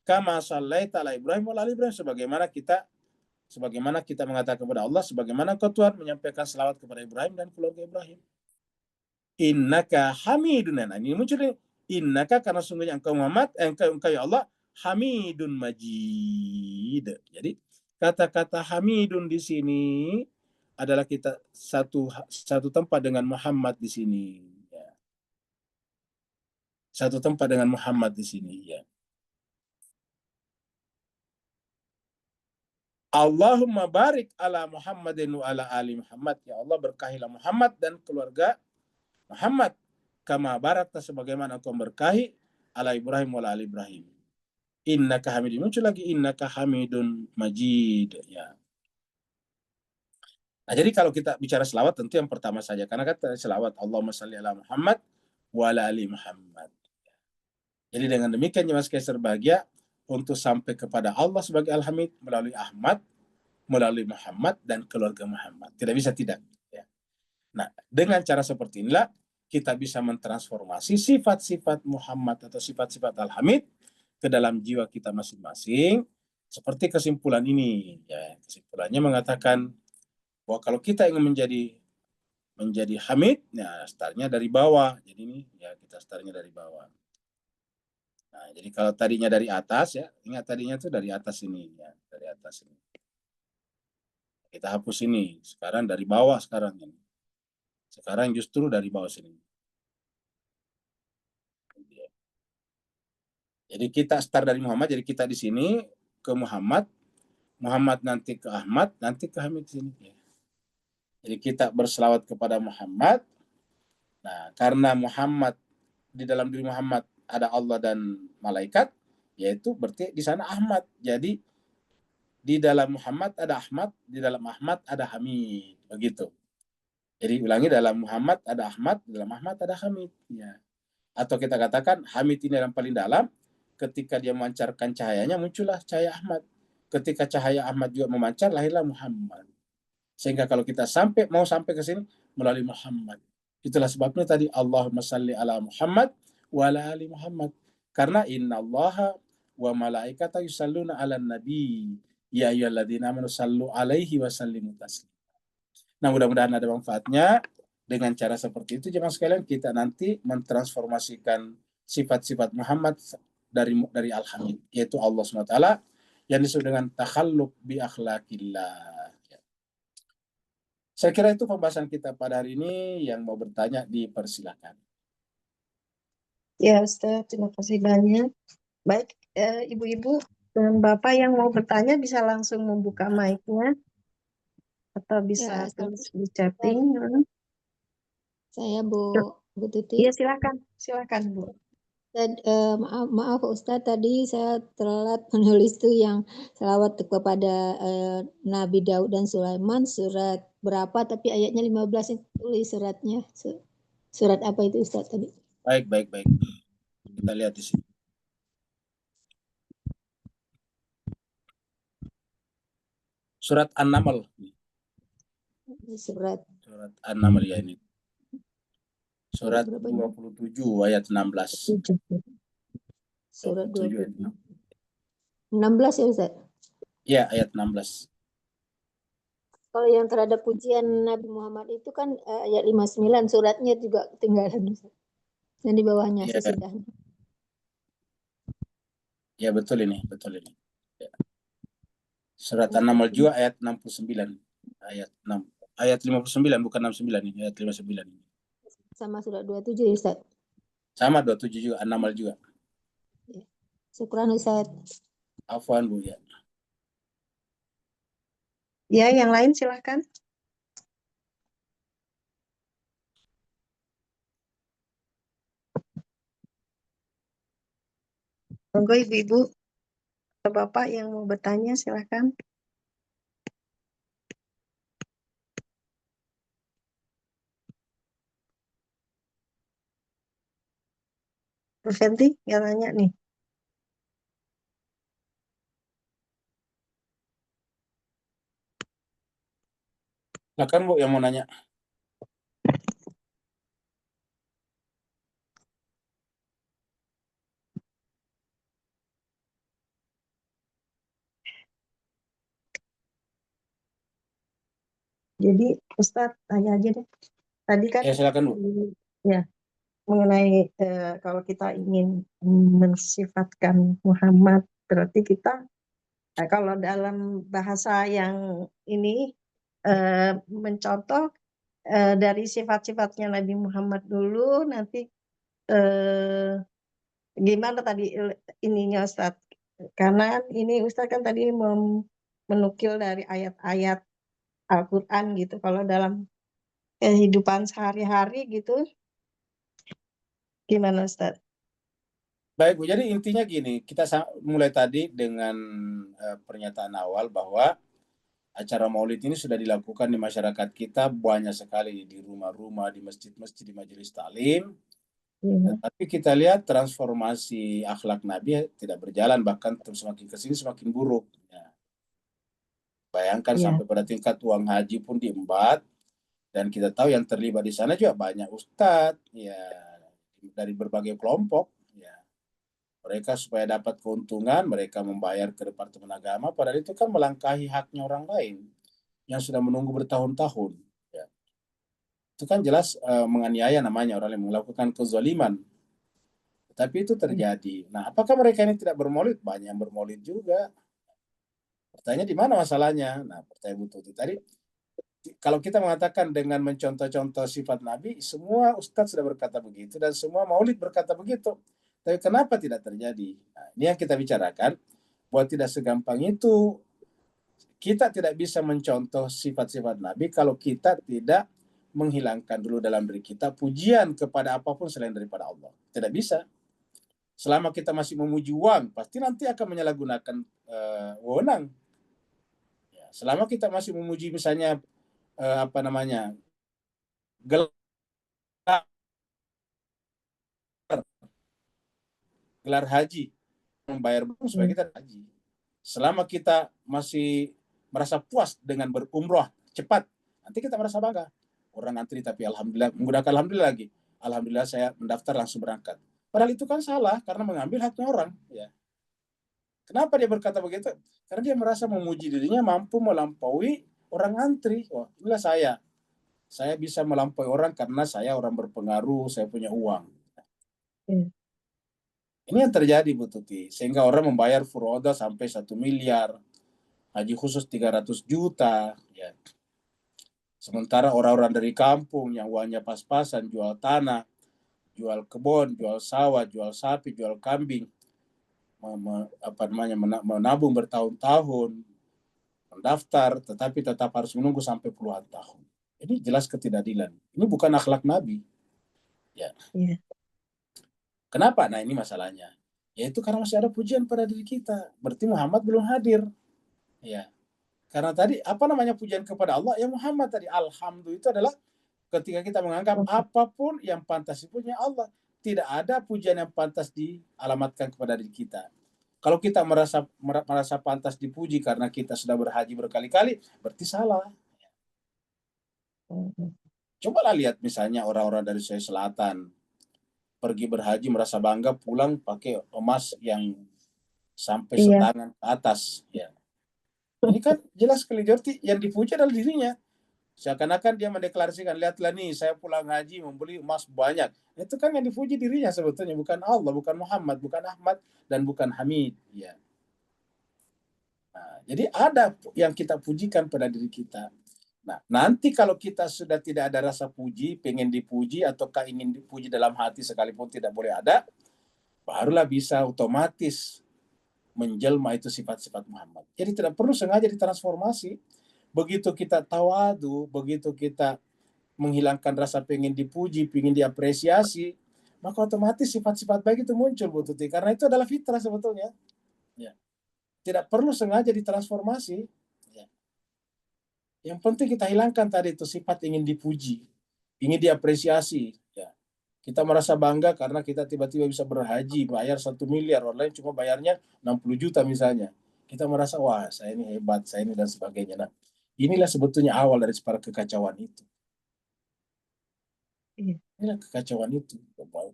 Kama sallaita ala Ibrahim wa ala ali Ibrahim, sebagaimana kita mengatakan kepada Allah, sebagaimana Engkau Tuhan menyampaikan selawat kepada Ibrahim dan keluarga Ibrahim. Innaka hamidun. Nah, ini muncul ini. Innaka, karena sungguhnya Engkau Muhammad, engkau ya Allah, hamidun majid. Jadi kata-kata hamidun di sini adalah kita satu tempat dengan Muhammad di sini. Ya. Satu tempat dengan Muhammad di sini. Ya. Allahumma barik ala Muhammadin wa ala ali Muhammad. Ya Allah, berkahilah Muhammad dan keluarga Muhammad. Kama barakta, sebagaimana Engkau berkahi ala Ibrahim wa ala ali Ibrahim. Innaka hamidun. Muncul lagi, innaka hamidun majid. Ya. Nah, jadi kalau kita bicara selawat, tentu yang pertama saja. Karena kata selawat, Allahumma salli ala Muhammad wa ala ali Muhammad. Jadi dengan demikian, jemaah sekalian berbahagia, untuk sampai kepada Allah sebagai Al-Hamid melalui Ahmad, melalui Muhammad, dan keluarga Muhammad. Tidak bisa tidak. Ya. Nah, dengan cara seperti inilah, kita bisa mentransformasi sifat-sifat Muhammad atau sifat-sifat Al-Hamid ke dalam jiwa kita masing-masing. Seperti kesimpulan ini. Ya, kesimpulannya mengatakan bahwa kalau kita ingin menjadi Hamid, ya startnya dari bawah. Jadi ini ya kita startnya dari bawah. Nah, jadi kalau tadinya dari atas ya, ingat tadinya itu dari atas ini ya, dari atas ini. Kita hapus ini. Sekarang dari bawah sekarang ini. Sekarang justru dari bawah sini. Jadi kita start dari Muhammad, jadi kita di sini ke Muhammad, Muhammad nanti ke Ahmad, nanti ke Hamid sini. Jadi kita berselawat kepada Muhammad. Nah, karena Muhammad di dalam diri Muhammad ada Allah dan malaikat, yaitu berarti di sana Ahmad. Jadi di dalam Muhammad ada Ahmad, di dalam Ahmad ada Hamid, begitu. Jadi ulangi, dalam Muhammad ada Ahmad, di dalam Ahmad ada Hamid. Ya. Atau kita katakan Hamid ini yang paling dalam, ketika dia memancarkan cahayanya muncullah cahaya Ahmad. Ketika cahaya Ahmad juga memancar, lahirlah Muhammad. Sehingga kalau kita mau sampai ke sini melalui Muhammad. Itulah sebabnya tadi Allahumma salli ala Muhammad wa ala ali Muhammad. Karena innallaha wa malaikata yusalluna ala nabi. Ya ayyuhalladzina amanu sallu alaihi wa sallimu taslima. Nah, mudah-mudahan ada manfaatnya. Dengan cara seperti itu, jemaah sekalian, kita nanti mentransformasikan sifat-sifat Muhammad dari Al-Hamid, yaitu Allah SWT, yang disebut dengan takhalluk bi akhlaqillah. Saya kira itu pembahasan kita pada hari ini. Yang mau bertanya dipersilakan. Ya Ustaz, terima kasih banyak. Baik, ibu-ibu dan bapak yang mau bertanya bisa langsung membuka mic-nya atau bisa Ya, tulis di chatting. saya Bu Tuti. Iya, silakan Bu. Dan, maaf Ustadz, tadi saya telat menulis tuh yang selawat kepada Nabi Daud dan Sulaiman, surat berapa, tapi ayatnya 15 itu tulis suratnya. Surat apa itu Ustadz tadi? Baik. Kita lihat di sini. Surat An-Naml. Surat An-Naml ya ini. Surat berapa? 27 ayat 16. Surat 27 ayat 16 ya Ustadz? Ya, ayat 16. Kalau yang terhadap pujian Nabi Muhammad itu kan ayat 59, suratnya juga ketinggalan Ustadz. Dan di bawahnya Ya, sesudahnya. ya betul ini. Ya. Surat An-Naml juga ayat 69. Ayat 59 bukan 69 ini, ayat 59 ini. Sama surat 27 ya Ustadz? Sama 27 juga, An-Naml juga. Ya. Syukran Ustadz. Afwan Bu ya. Ya, yang lain silakan. Monggo ibu-ibu atau bapak yang mau bertanya silakan. Bu Fenty yang nanya nih. Silakan Bu yang mau nanya. Jadi Ustadz tanya aja deh. Tadi kan Ya silakan Bu. ya mengenai kalau kita ingin mensifatkan Muhammad berarti kita kalau dalam bahasa yang ini mencontoh dari sifat-sifatnya Nabi Muhammad dulu, nanti gimana tadi ininya Ustadz? Karena ini Ustadz kan tadi menukil dari ayat-ayat Al-Quran gitu. Kalau dalam kehidupan sehari-hari gitu, gimana Ustadz? Baik Bu, jadi intinya gini, kita mulai tadi dengan pernyataan awal bahwa acara maulid ini sudah dilakukan di masyarakat kita banyak sekali, di rumah-rumah, di masjid-masjid, di majelis taklim. Ya, Tapi kita lihat transformasi akhlak Nabi tidak berjalan, bahkan semakin kesini semakin buruk. Ya. Bayangkan ya, sampai pada tingkat uang haji pun diembat, dan kita tahu yang terlibat di sana juga banyak ustadz, ya, dari berbagai kelompok. Ya. Mereka supaya dapat keuntungan, mereka membayar ke Departemen Agama, padahal itu kan melangkahi haknya orang lain yang sudah menunggu bertahun-tahun. Ya. Itu kan jelas menganiaya namanya, orang yang melakukan kezaliman. Tapi itu terjadi. Nah, apakah mereka ini tidak bermaulid? Banyak yang bermaulid juga. Pertanyaan di mana masalahnya? Nah, pertanyaan Bu Tuti tadi, kalau kita mengatakan dengan mencontoh-contoh sifat Nabi, semua ustadz sudah berkata begitu dan semua maulid berkata begitu. Tapi kenapa tidak terjadi? Nah, ini yang kita bicarakan, bahwa tidak segampang itu. Kita tidak bisa mencontoh sifat-sifat Nabi kalau kita tidak menghilangkan dulu dalam diri kita pujian kepada apapun selain daripada Allah. Tidak bisa. Selama kita masih memuji uang, pasti nanti akan menyalahgunakan wewenang. Ya, selama kita masih memuji misalnya gelar gelar haji, membayar supaya kita haji. Selama kita masih merasa puas dengan berumroh cepat, nanti kita merasa bangga. Orang antri tapi alhamdulillah, menggunakan alhamdulillah lagi. Alhamdulillah saya mendaftar langsung berangkat. Padahal itu kan salah karena mengambil haknya orang. Ya. Kenapa dia berkata begitu? Karena dia merasa memuji dirinya mampu melampaui orang antri. Oh, inilah saya. Saya bisa melampaui orang karena saya orang berpengaruh, saya punya uang. Ini yang terjadi Bu Tuti. Sehingga orang membayar furoda sampai 1 miliar. Haji khusus 300 juta. Ya. Sementara orang-orang dari kampung yang uangnya pas-pasan, jual tanah, jual kebun, jual sawah, jual sapi, jual kambing, menabung bertahun-tahun, mendaftar, tetapi tetap harus menunggu sampai puluhan tahun. Ini jelas ketidakadilan. Ini bukan akhlak Nabi. Ya. Iya. Kenapa? Nah ini masalahnya. Yaitu karena masih ada pujian pada diri kita. Berarti Muhammad belum hadir. Ya. Karena tadi apa namanya pujian kepada Allah? Ya Muhammad tadi. Alhamdulillah itu adalah ketika kita menganggap apapun yang pantas dipuji Allah. Tidak ada pujian yang pantas dialamatkan kepada diri kita. Kalau kita merasa pantas dipuji karena kita sudah berhaji berkali-kali, berarti salah. Cobalah lihat misalnya orang-orang dari Sulawesi Selatan pergi berhaji merasa bangga, pulang pakai emas yang sampai setangan ke atas. Ya. Ini kan jelas keliru, yang dipuji adalah dirinya. Seakan-akan dia mendeklarasikan, lihatlah nih saya pulang haji membeli emas banyak. Itu kan yang dipuji dirinya sebetulnya, bukan Allah, bukan Muhammad, bukan Ahmad, dan bukan Hamid. Ya. Nah, jadi ada yang kita pujikan pada diri kita. Nah, nanti kalau kita sudah tidak ada rasa puji, pengen dipuji, ataukah ingin dipuji dalam hati sekalipun tidak boleh ada, barulah bisa otomatis menjelma itu sifat-sifat Muhammad. Jadi tidak perlu sengaja ditransformasi. Begitu kita tawadu, begitu kita menghilangkan rasa pengen dipuji, pengen diapresiasi, maka otomatis sifat-sifat baik itu muncul, Bu Tuti. Karena itu adalah fitrah sebetulnya. Ya. Tidak perlu sengaja ditransformasi. Ya. Yang penting kita hilangkan tadi itu sifat ingin dipuji, ingin diapresiasi. Ya. Kita merasa bangga karena kita tiba-tiba bisa berhaji, bayar 1 miliar, orang lain cuma bayarnya 60 juta misalnya. Kita merasa, wah saya ini hebat, saya ini dan sebagainya. Nah, inilah sebetulnya awal dari para kekacauan itu. Inilah kekacauan itu.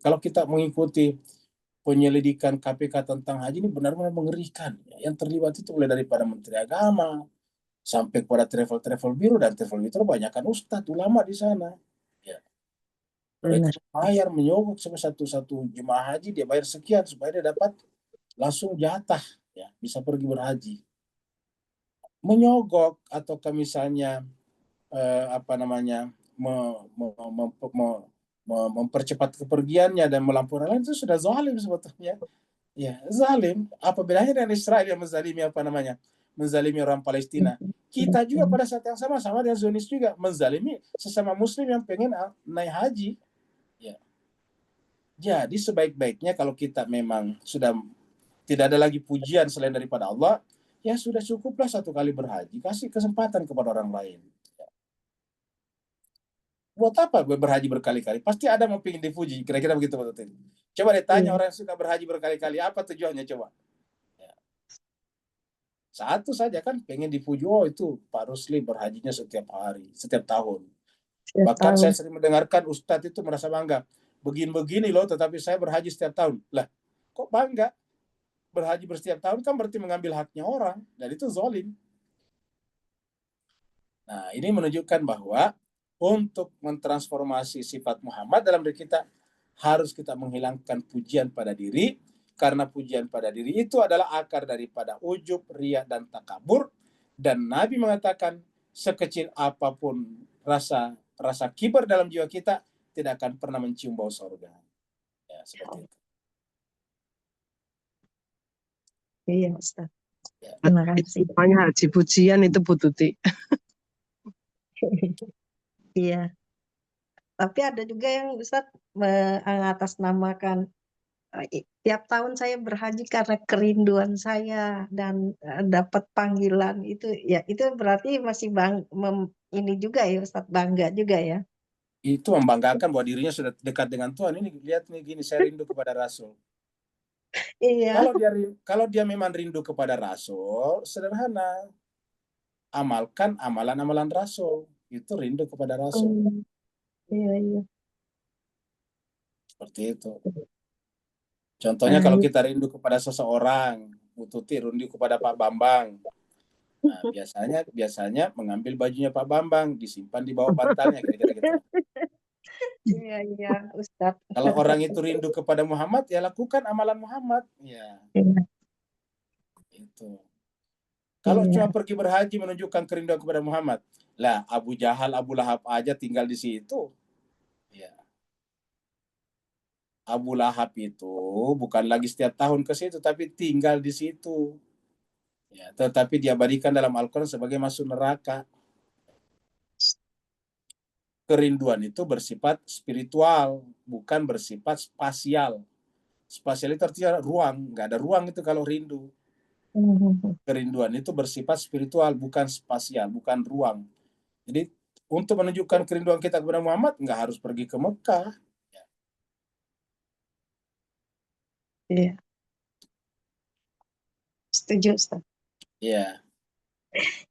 Kalau kita mengikuti penyelidikan KPK tentang haji ini benar-benar mengerikan. Yang terlibat itu mulai daripada Menteri Agama, sampai kepada travel biro, dan travel biro banyakkan ustadz, ulama di sana. Ya. Mereka bayar menyogok sampai satu jemaah haji dia bayar sekian supaya dia dapat langsung jatah, ya bisa pergi berhaji. Menyogok atau misalnya mempercepat kepergiannya dan melampaukan lain itu sudah zalim sebetulnya. Ya, zalim. Apa bedanya dengan Israel yang menzalimi orang Palestina? Kita juga pada saat yang sama dengan Zionis juga menzalimi sesama Muslim yang pengen naik haji. Ya. Jadi sebaik-baiknya kalau kita memang sudah tidak ada lagi pujian selain daripada Allah, ya sudah cukuplah 1 kali berhaji, kasih kesempatan kepada orang lain. Ya. Buat apa gue berhaji berkali-kali? Pasti ada mau pengen dipuji, kira-kira begitu betul. Coba deh tanya orang yang suka berhaji berkali-kali, apa tujuannya coba? Ya. Satu saja kan, pengen dipuji, oh itu Pak Rusli berhajinya setiap hari, setiap tahun. Bahkan saya sering mendengarkan Ustadz itu merasa bangga, begini-begini loh, tetapi saya berhaji setiap tahun. Lah, kok bangga? Berhaji setiap tahun kan berarti mengambil haknya orang, dan itu zalim. Nah, ini menunjukkan bahwa untuk mentransformasi sifat Muhammad dalam diri kita harus kita menghilangkan pujian pada diri, karena pujian pada diri itu adalah akar daripada ujub, riya, dan takabur. Dan Nabi mengatakan, sekecil apapun rasa kibar dalam jiwa kita, tidak akan pernah mencium bau surga. Ya, seperti itu. Iya, Ustaz. Ya. Terima kasih. Namanya haji pujian itu Bu Tuti. Iya. Tapi ada juga yang Ustaz mengatasnamakan tiap tahun saya berhaji karena kerinduan saya dan dapat panggilan itu ya, itu berarti masih ini juga ya Ustaz, bangga juga ya. Itu membanggakan bahwa dirinya sudah dekat dengan Tuhan. Ini lihat nih gini, saya rindu kepada Rasul. Iya. Kalau dia memang rindu kepada Rasul, sederhana. Amalkan amalan-amalan Rasul. Itu rindu kepada Rasul. Iya. Seperti itu. Contohnya kalau kita rindu kepada seseorang, Bu Tuti rindu kepada Pak Bambang. Nah, biasanya mengambil bajunya Pak Bambang, disimpan di bawah bantalnya, kira-kira gitu. Iya, Ustaz. Kalau orang itu rindu kepada Muhammad, ya lakukan amalan Muhammad. Ya, Iya. itu. Kalau Iya. cuma pergi berhaji menunjukkan kerinduan kepada Muhammad, lah Abu Jahal, Abu Lahab aja tinggal di situ. Ya. Abu Lahab itu bukan lagi setiap tahun ke situ, tapi tinggal di situ. Ya, tetapi diabadikan dalam Al-Quran sebagai masuk neraka. Kerinduan itu bersifat spiritual, bukan bersifat spasial. Spasial itu artinya ruang, nggak ada ruang itu kalau rindu. Kerinduan itu bersifat spiritual, bukan spasial, bukan ruang. Jadi untuk menunjukkan kerinduan kita kepada Muhammad, nggak harus pergi ke Mekah. Iya. Setuju, Ustaz. Ya.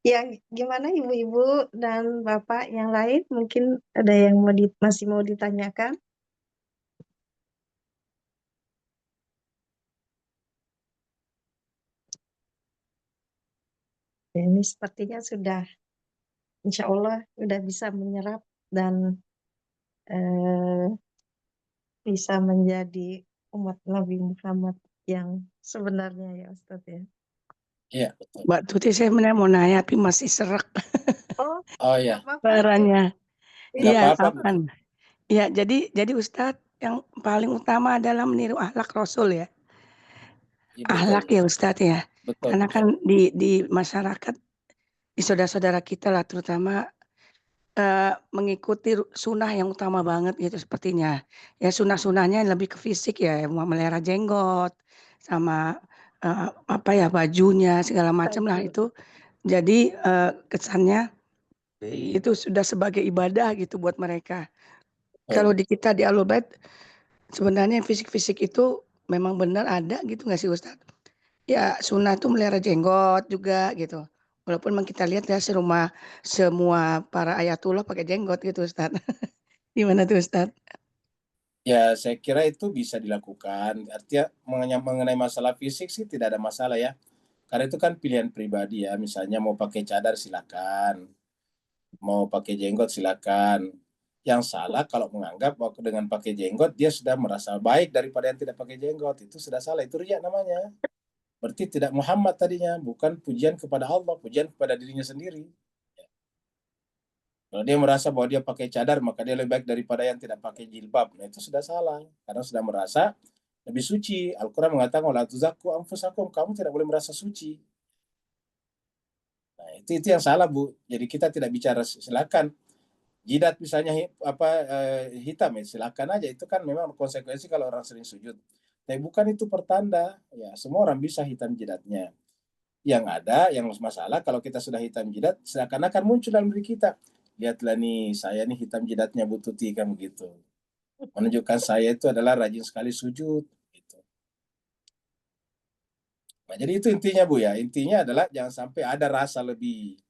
Ya, gimana ibu-ibu dan bapak yang lain? Mungkin ada yang masih mau ditanyakan? Ini sepertinya sudah, insya Allah, sudah bisa menyerap dan bisa menjadi umat Nabi Muhammad yang sebenarnya ya Ustaz ya. Iya, betul. Mbak Tuti, saya mau nanya, tapi masih serak Oh ya. suaranya. Iya, apa-apa, Bu. kapan? Iya, jadi Ustadz, yang paling utama adalah meniru akhlak Rasul ya. Ya, betul. Akhlak ya Ustadz ya. Betul. Karena kan di masyarakat, di saudara-saudara kita lah terutama mengikuti sunnah yang utama banget gitu sepertinya. Ya sunnah-sunnahnya lebih ke fisik ya, melihara jenggot sama apa ya, bajunya segala macam lah itu. Jadi kesannya itu sudah sebagai ibadah gitu buat mereka. Kalau di kita di Ahlul Bait sebenarnya fisik-fisik itu memang benar ada gitu nggak sih Ustadz? Ya sunnah tuh melihara jenggot juga gitu. Walaupun memang kita lihat ya semua para ayatullah pakai jenggot gitu Ustadz. Gimana tuh Ustadz? Ya, saya kira itu bisa dilakukan. Artinya mengenai masalah fisik sih tidak ada masalah ya. Karena itu kan pilihan pribadi ya. Misalnya mau pakai cadar silakan. Mau pakai jenggot silakan. Yang salah kalau menganggap bahwa dengan pakai jenggot dia sudah merasa baik daripada yang tidak pakai jenggot. Itu sudah salah. Itu riya namanya. Berarti tidak Muhammad tadinya. Bukan pujian kepada Allah. Pujian kepada dirinya sendiri. Kalau dia merasa bahwa dia pakai cadar, maka dia lebih baik daripada yang tidak pakai jilbab. Nah, itu sudah salah. Karena sudah merasa lebih suci. Al-Quran mengatakan, "La tuzakku anfusakum," kamu tidak boleh merasa suci. Nah, itu yang salah, Bu. Jadi kita tidak bicara silakan. Jidat misalnya hitam, ya silakan aja. Itu kan memang konsekuensi kalau orang sering sujud. Tapi bukan itu pertanda. Ya, semua orang bisa hitam jidatnya. Yang ada, yang masalah kalau kita sudah hitam jidat, seakan-akan muncul dalam diri kita. Lihatlah nih, saya nih hitam jidatnya Bu Tuti, kan begitu. Menunjukkan saya itu adalah rajin sekali sujud. Gitu. Nah, jadi itu intinya Bu ya. Intinya adalah jangan sampai ada rasa lebih.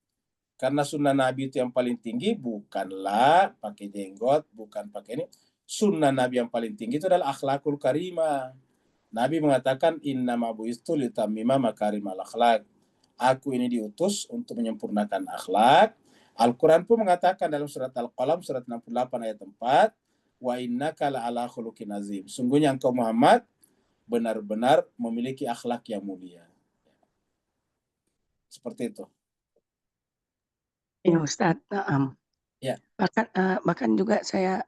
Karena sunnah Nabi itu yang paling tinggi bukanlah pakai jenggot, bukan pakai ini. Sunnah Nabi yang paling tinggi itu adalah akhlakul karimah. Nabi mengatakan innama bu'istu litammima makarimal akhlak. Aku ini diutus untuk menyempurnakan akhlak. Al-Quran pun mengatakan dalam surat Al-Qalam surat 68 ayat 4, wa innaka la'ala khuluqin azim. Sungguhnya engkau Muhammad benar-benar memiliki akhlak yang mulia. Seperti itu. Ya Ustadz, Ya. bahkan juga saya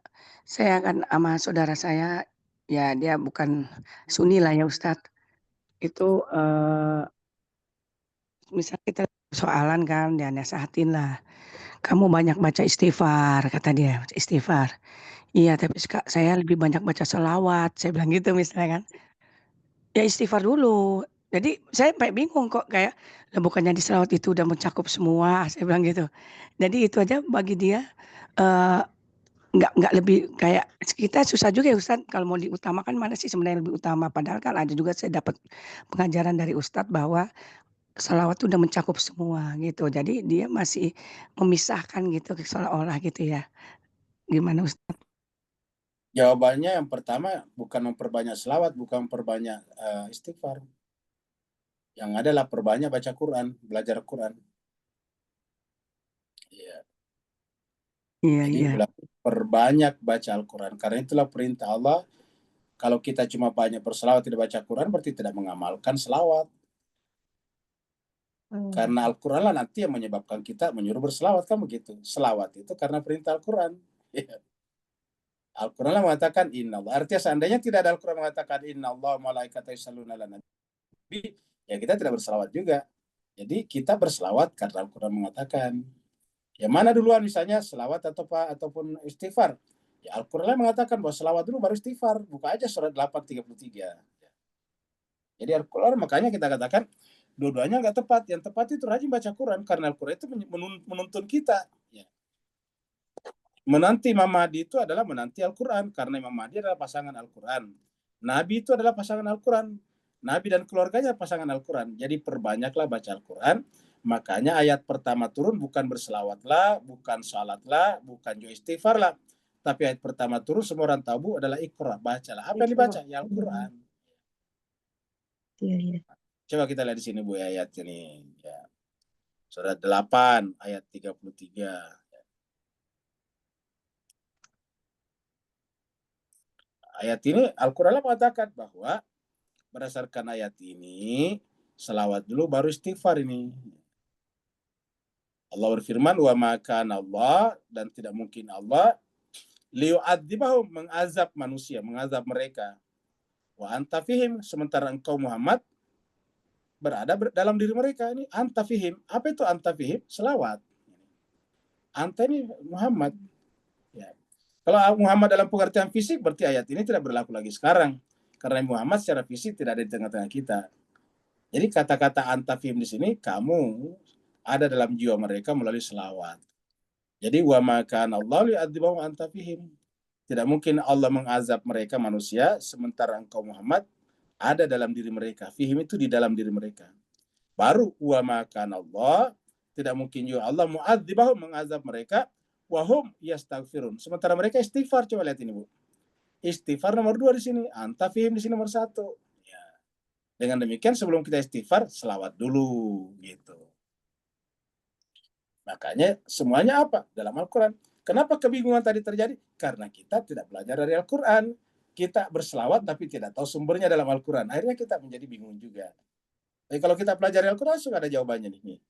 kan sama saudara saya, ya dia bukan Sunni lah ya Ustadz. Itu misal kita soalan kan, dia nasehatin lah. Kamu banyak baca istighfar, kata dia, istighfar. Iya, tapi saya lebih banyak baca selawat, saya bilang gitu misalnya kan. Ya istighfar dulu. Jadi saya sampai bingung kok kayak, lah bukannya di selawat itu udah mencakup semua, saya bilang gitu. Jadi itu aja bagi dia, eee, nggak lebih kayak kita susah juga ya Ustadz kalau mau diutamakan mana sih sebenarnya yang lebih utama. Padahal kan ada juga saya dapat pengajaran dari Ustadz bahwa selawat itu udah mencakup semua gitu. Jadi dia masih memisahkan gitu seolah-olah gitu ya. Gimana Ustadz? Jawabannya yang pertama bukan memperbanyak selawat, bukan memperbanyak istighfar. Yang adalah perbanyak baca Quran, belajar Quran. Iya. Iya, Jadi iya. perbanyak baca Al-Quran. Karena itulah perintah Allah. Kalau kita cuma banyak berselawat tidak baca Quran, berarti tidak mengamalkan selawat. Karena Al-Quran lah nanti yang menyebabkan kita menyuruh berselawat, kan begitu. Selawat itu karena perintah Al-Quran. Al-Quran lah mengatakan Inna Allah. Artinya seandainya tidak ada Al-Quran mengatakan Inna Allah malaikata yusalluna ala nabi, ya kita tidak berselawat juga. Jadi kita berselawat karena Al-Quran mengatakan. Yang mana duluan misalnya selawat ataupun istighfar? Ya Al-Quran mengatakan bahwa selawat dulu baru istighfar. Buka aja surat 8:33. Jadi Al-Quran makanya kita katakan dua-duanya nggak tepat. Yang tepat itu rajin baca Quran karena Al-Quran itu menuntun kita. Ya. Menanti Imam Mahdi itu adalah menanti Al-Quran karena Imam Mahdi adalah pasangan Al-Quran. Nabi itu adalah pasangan Al-Quran. Nabi dan keluarganya pasangan Al-Quran. Jadi perbanyaklah baca Al-Quran. Makanya ayat pertama turun bukan berselawatlah, bukan salatlah, bukan juga istighfarlah. Tapi ayat pertama turun semua orang tahu adalah Iqra, bacalah. Apa yang dibaca? Ya Al-Quran. Iya. Coba kita lihat di sini Bu ayat ini. Ya. Surat 8 ayat 33. Ayat ini Al-Quran mengatakan bahwa berdasarkan ayat ini selawat dulu baru istighfar ini. Allah berfirman wa maka Allah dan tidak mungkin Allah liyu'adzibahum mengazab manusia, mengazab mereka. Wa anta fihim sementara engkau Muhammad berada dalam diri mereka ini anta fihim. Apa itu anta fihim? Selawat. Anta ini Muhammad. Ya. Kalau Muhammad dalam pengertian fisik berarti ayat ini tidak berlaku lagi sekarang. Karena Muhammad secara fisik tidak ada di tengah-tengah kita. Jadi kata-kata anta fihim di sini kamu ada dalam jiwa mereka melalui selawat. Jadi wa maka Allah li'adzibahum anta fihim. Tidak mungkin Allah mengazab mereka manusia sementara engkau Muhammad ada dalam diri mereka. Fihim itu di dalam diri mereka. Baru wa maka Allah tidak mungkin juga Allah mu'adzibahum mengazab mereka wahum yastaghfirun. Sementara mereka istighfar. Coba lihat ini Bu. Istighfar nomor 2 di sini, anta fihim di sini nomor 1. Ya. Dengan demikian sebelum kita istighfar selawat dulu gitu. Makanya semuanya apa? Dalam Al-Quran. Kenapa kebingungan tadi terjadi? Karena kita tidak belajar dari Al-Quran. Kita berselawat tapi tidak tahu sumbernya dalam Al-Quran. Akhirnya kita menjadi bingung juga. Tapi kalau kita pelajari Al-Quran sudah ada jawabannya nih.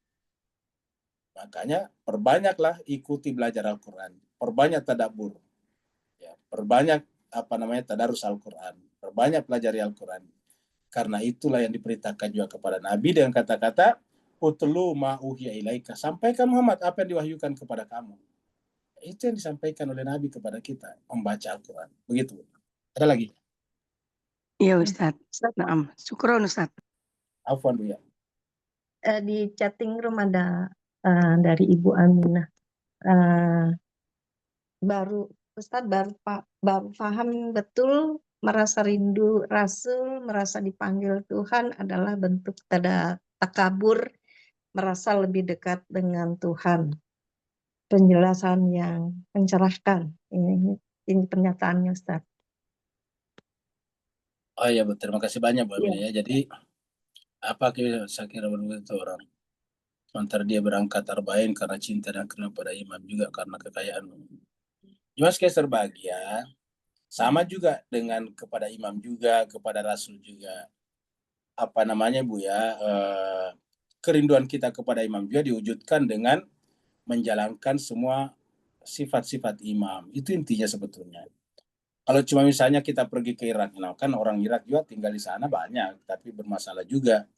Makanya perbanyaklah ikuti belajar Al-Quran. Perbanyak tadabbur. Ya, perbanyak tadarus Al-Quran. Perbanyak pelajari Al-Quran. Karena itulah yang diperintahkan juga kepada Nabi dengan kata-kata utlu ma uhiya ilaika. Sampaikan Muhammad apa yang diwahyukan kepada kamu. Itu yang disampaikan oleh Nabi kepada kita, membaca Al-Quran. Begitu. Ada lagi? Iya Ustadz. Naam. Syukron Ustadz. Afwan Bu ya. Di chatting room ada dari Ibu Aminah. Baru Ustadz baru paham betul merasa rindu Rasul, merasa dipanggil Tuhan adalah bentuk takabur, merasa lebih dekat dengan Tuhan. Penjelasan yang mencerahkan. Ini pernyataannya Ustaz. Oh iya, terima kasih banyak Bu Aminah Iya. ya. Jadi apa saya kira begitu orang. Sementara dia berangkat arba'in karena cinta dan karena pada imam juga karena kekayaan. Cuma sekian terbahagia. Sama juga dengan kepada imam juga, kepada rasul juga. Apa namanya Bu ya, kerinduan kita kepada imam juga diwujudkan dengan menjalankan semua sifat-sifat imam. Itu intinya sebetulnya. Kalau cuma misalnya kita pergi ke Irak, nah kan orang Irak juga tinggal di sana banyak, tapi bermasalah juga.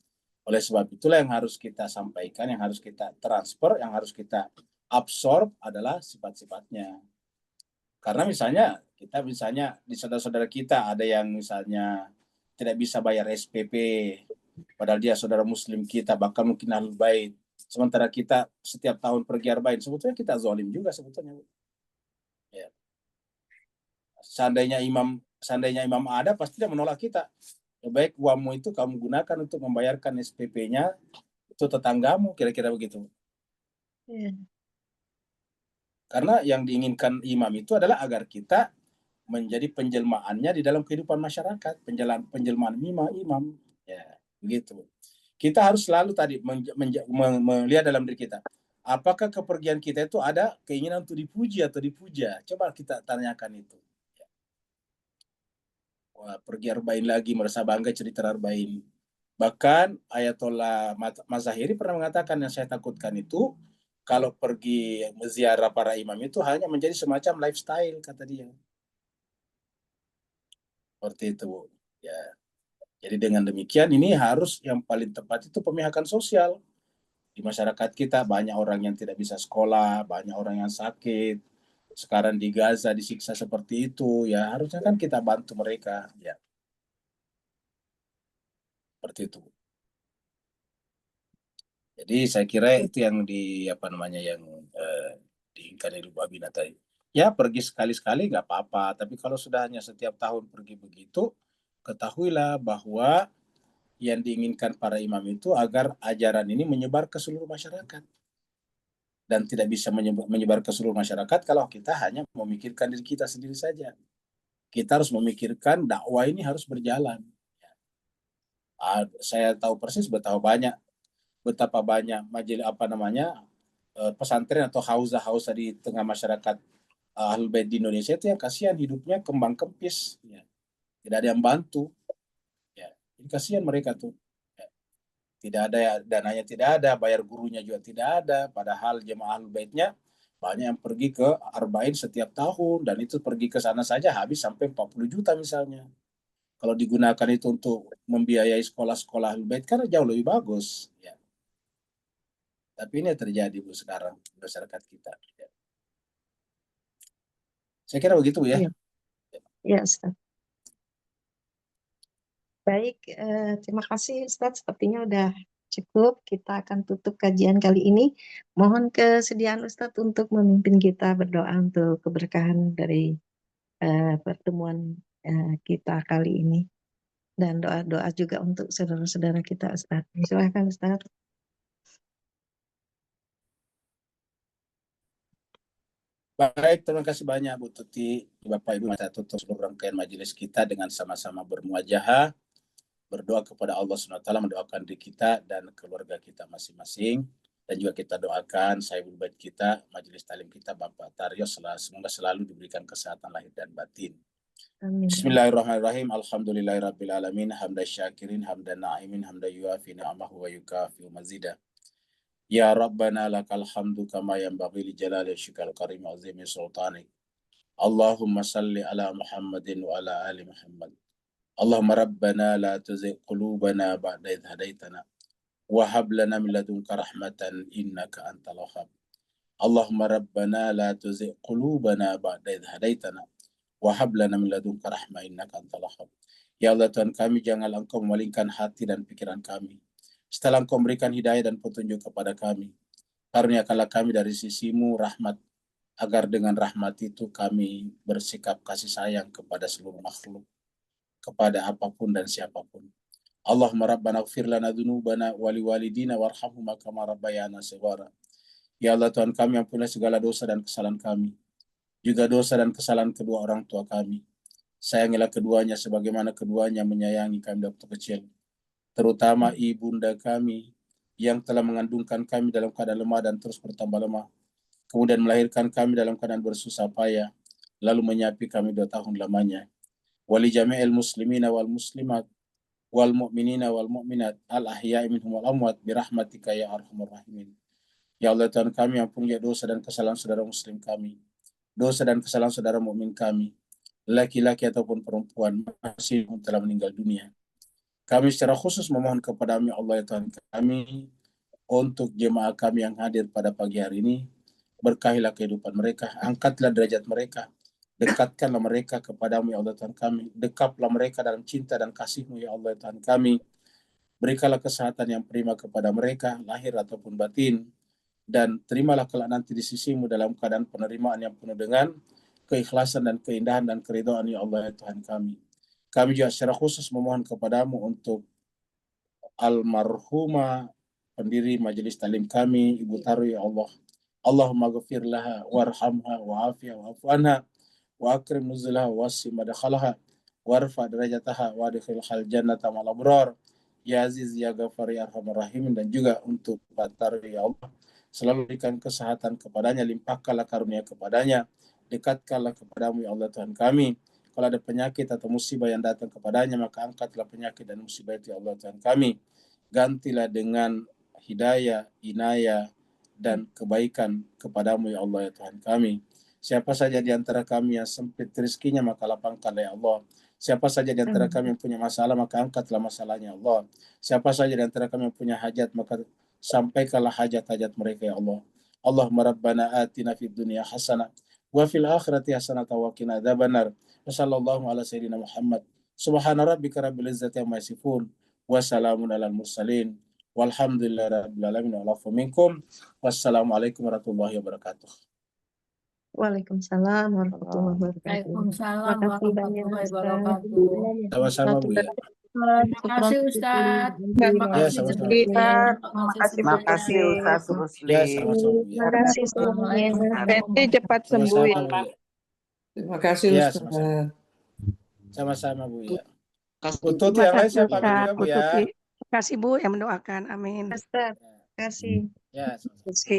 Oleh sebab itulah yang harus kita sampaikan, yang harus kita transfer, yang harus kita absorb adalah sifat-sifatnya. Karena misalnya di saudara-saudara kita ada yang misalnya tidak bisa bayar SPP, padahal dia saudara muslim kita, bahkan mungkin ahlul bait. Sementara kita setiap tahun pergi arba'in, sebetulnya kita zalim juga sebetulnya. Ya. Seandainya imam ada, pasti dia menolak kita. Ya, baik uangmu itu kamu gunakan untuk membayarkan SPP-nya itu tetanggamu, kira-kira begitu. Iya. Karena yang diinginkan imam itu adalah agar kita menjadi penjelmaannya di dalam kehidupan masyarakat, penjelmaan imam. Ya, begitu. Kita harus selalu tadi melihat dalam diri kita. Apakah kepergian kita itu ada keinginan untuk dipuji atau dipuja? Coba kita tanyakan itu. Wah, pergi arba'in lagi, merasa bangga cerita arba'in. Bahkan Ayatollah Mazahiri pernah mengatakan yang saya takutkan itu kalau pergi ziarah para imam itu hanya menjadi semacam lifestyle, kata dia. Seperti itu, Bu. Ya. Jadi dengan demikian ini harus yang paling tepat itu pemihakan sosial. Di masyarakat kita banyak orang yang tidak bisa sekolah, banyak orang yang sakit. Sekarang di Gaza disiksa seperti itu, ya harusnya kan kita bantu mereka, ya. Seperti itu. Jadi saya kira itu yang diinginkan Ibu Abina tadi. Ya pergi sekali-sekali nggak apa-apa, tapi kalau sudah hanya setiap tahun pergi begitu, ketahuilah bahwa yang diinginkan para imam itu agar ajaran ini menyebar ke seluruh masyarakat. Dan tidak bisa menyebar ke seluruh masyarakat kalau kita hanya memikirkan diri kita sendiri saja. Kita harus memikirkan dakwah ini harus berjalan. Saya tahu persis betapa banyak majelis pesantren atau hauzah di tengah masyarakat Ahlul Bait di Indonesia itu yang kasihan hidupnya kembang kempis, ya. Tidak ada yang bantu, ya. Jadi kasihan mereka tuh, ya. Tidak ada dananya, tidak ada, bayar gurunya juga tidak ada. Padahal jemaah Ahlul Baitnya banyak yang pergi ke arba'in setiap tahun, dan itu pergi ke sana saja habis sampai 40 juta misalnya. Kalau digunakan itu untuk membiayai sekolah-sekolah Ahlul Bait kan jauh lebih bagus, ya. Tapi ini terjadi Bu sekarang di masyarakat kita. Ya. Saya kira begitu ya. Iya. Ya, Ustaz. Baik, terima kasih Ustaz. Sepertinya udah cukup. Kita akan tutup kajian kali ini. Mohon kesediaan Ustadz untuk memimpin kita berdoa untuk keberkahan dari pertemuan kita kali ini. Dan doa-doa juga untuk saudara-saudara kita, Ustadz. Silahkan Ustadz. Baik, terima kasih banyak Bu Tuti, Bapak Ibu. Kita tutup seluruh rangkaian majelis kita dengan sama-sama bermuajahah, berdoa kepada Allah SWT, mendoakan diri kita dan keluarga kita masing-masing. Dan juga kita doakan Sayyidul Bait kita, majelis talim kita, Bapak Taryo, semoga selalu diberikan kesehatan lahir dan batin. Amin. Bismillahirrahmanirrahim. Alhamdulillahirrabbilalamin. Hamdan syakirin, hamdan na'imin, hamdan yuafi ni'amahu wa yukafi mazidah. Ya Rabbana lakal hamdu kama yanbaghi li jalali syikal karim azimi sultanik. Allahumma salli ala Muhammadin wa ala ali Muhammad. Allahumma rabbana la tuzigh qulubana ba'da idh hadaitana wa hab lana min ladunka rahmatan innaka antal wahhab. Allahumma rabbana la tuzigh qulubana ba'da idh hadaitana wa hab lana min ladunka rahmatan innaka antal wahhab. Ya Allah Tuhan kami, janganlah Engkau memalingkan hati dan pikiran kami setelah Engkau memberikan hidayah dan petunjuk kepada kami. Karuniakanlah kami dari sisi-Mu rahmat, agar dengan rahmat itu kami bersikap kasih sayang kepada seluruh makhluk, kepada apapun dan siapapun. Allahumma rabbana ighfir lana dzunubana wa liwalidina warhamhuma kama rabbayana shighara. Ya Allah Tuhan kami, ampunilah segala dosa dan kesalahan kami, juga dosa dan kesalahan kedua orang tua kami. Sayangilah keduanya sebagaimana keduanya menyayangi kami waktu kecil, terutama ibunda kami yang telah mengandungkan kami dalam keadaan lemah dan terus bertambah lemah, kemudian melahirkan kami dalam keadaan bersusah payah. lalu menyapi kami 2 tahun lamanya. Wali jami'il muslimina wal muslimat wal mu'minina wal mu'minat al ahya'i minhum wal amwat birahmatika ya arhamar rahimin. Ya Allah Tuhan kami, ampunilah dosa dan kesalahan saudara muslim kami, dosa dan kesalahan saudara mukmin kami, laki-laki ataupun perempuan masih telah meninggal dunia. Kami secara khusus memohon kepada-Mu ya Allah ya Tuhan kami, untuk jemaah kami yang hadir pada pagi hari ini, berkahilah kehidupan mereka, angkatlah derajat mereka, dekatkanlah mereka kepada-Mu ya Allah Tuhan kami, dekaplah mereka dalam cinta dan kasih-Mu ya Allah ya Tuhan kami, berikanlah kesehatan yang prima kepada mereka, lahir ataupun batin, dan terimalah kelak nanti di sisi-Mu dalam keadaan penerimaan yang penuh dengan keikhlasan dan keindahan dan keridhaan ya Allah ya Tuhan kami. Kami juga secara khusus memohon kepada-Mu untuk almarhumah pendiri majelis taklim kami, Ibu Taru ya Allah. Allahumma ghafir laha warhamha wa'afiha wa'afu anha wa akrim nuzulaha wa wasi madakhalaha warfa derajataha wa adkhilhal jannata ma'al abrar ya aziz ya ghafar ya arhamar rahimin. Dan juga untuk Pak Taru ya Allah, selalu berikan kesehatan kepadanya, limpahkanlah karunia kepadanya, dekatkanlah kepada-Mu ya Allah Tuhan kami. Kalau ada penyakit atau musibah yang datang kepadanya, maka angkatlah penyakit dan musibah itu ya Allah Tuhan kami. Gantilah dengan hidayah, inayah, dan kebaikan kepada-Mu ya Allah ya Tuhan kami. Siapa saja di antara kami yang sempit rezekinya, maka lapangkanlah ya Allah. Siapa saja di antara kami yang punya masalah, maka angkatlah masalahnya ya Allah. Siapa saja di antara kami yang punya hajat, maka sampaikanlah hajat-hajat mereka ya Allah. Allahumma rabbana atina fid dunya hasanah wa fil akhirati hasanah wa qina adzabannar. Wassallallahu ala sayyidina Muhammad. Subhana rabbika rabbil izzati amma yasifun wa salamun alal mursalin walhamdulillahi rabbil alamin wa alafu minkum. Wassalamualaikum warahmatullahi wabarakatuh. Waalaikumsalam warahmatullahi wabarakatuh. Waalaikumsalam Makasih banyak warahmatullahi Ustaz. wabarakatuh. Sama-sama Bu ya. Terima kasih Ustaz. Terima Ya, kasih sama-sama. Ustaz. Makasih Ustaz Ya, Rusli. sama-sama Bu ya. Terima kasih semuanya. Assalamualaikum. cepat sembuh Sama-sama ya Bu Pak. ya. Terima kasih Ya, Ustaz. sama-sama. Sama-sama Bu ya. Bu Tuti yang lain saya pamit juga Bu ya. Terima kasih Bu yang mendoakan. Amin. Ustaz, terima kasih. Ya, sama-sama.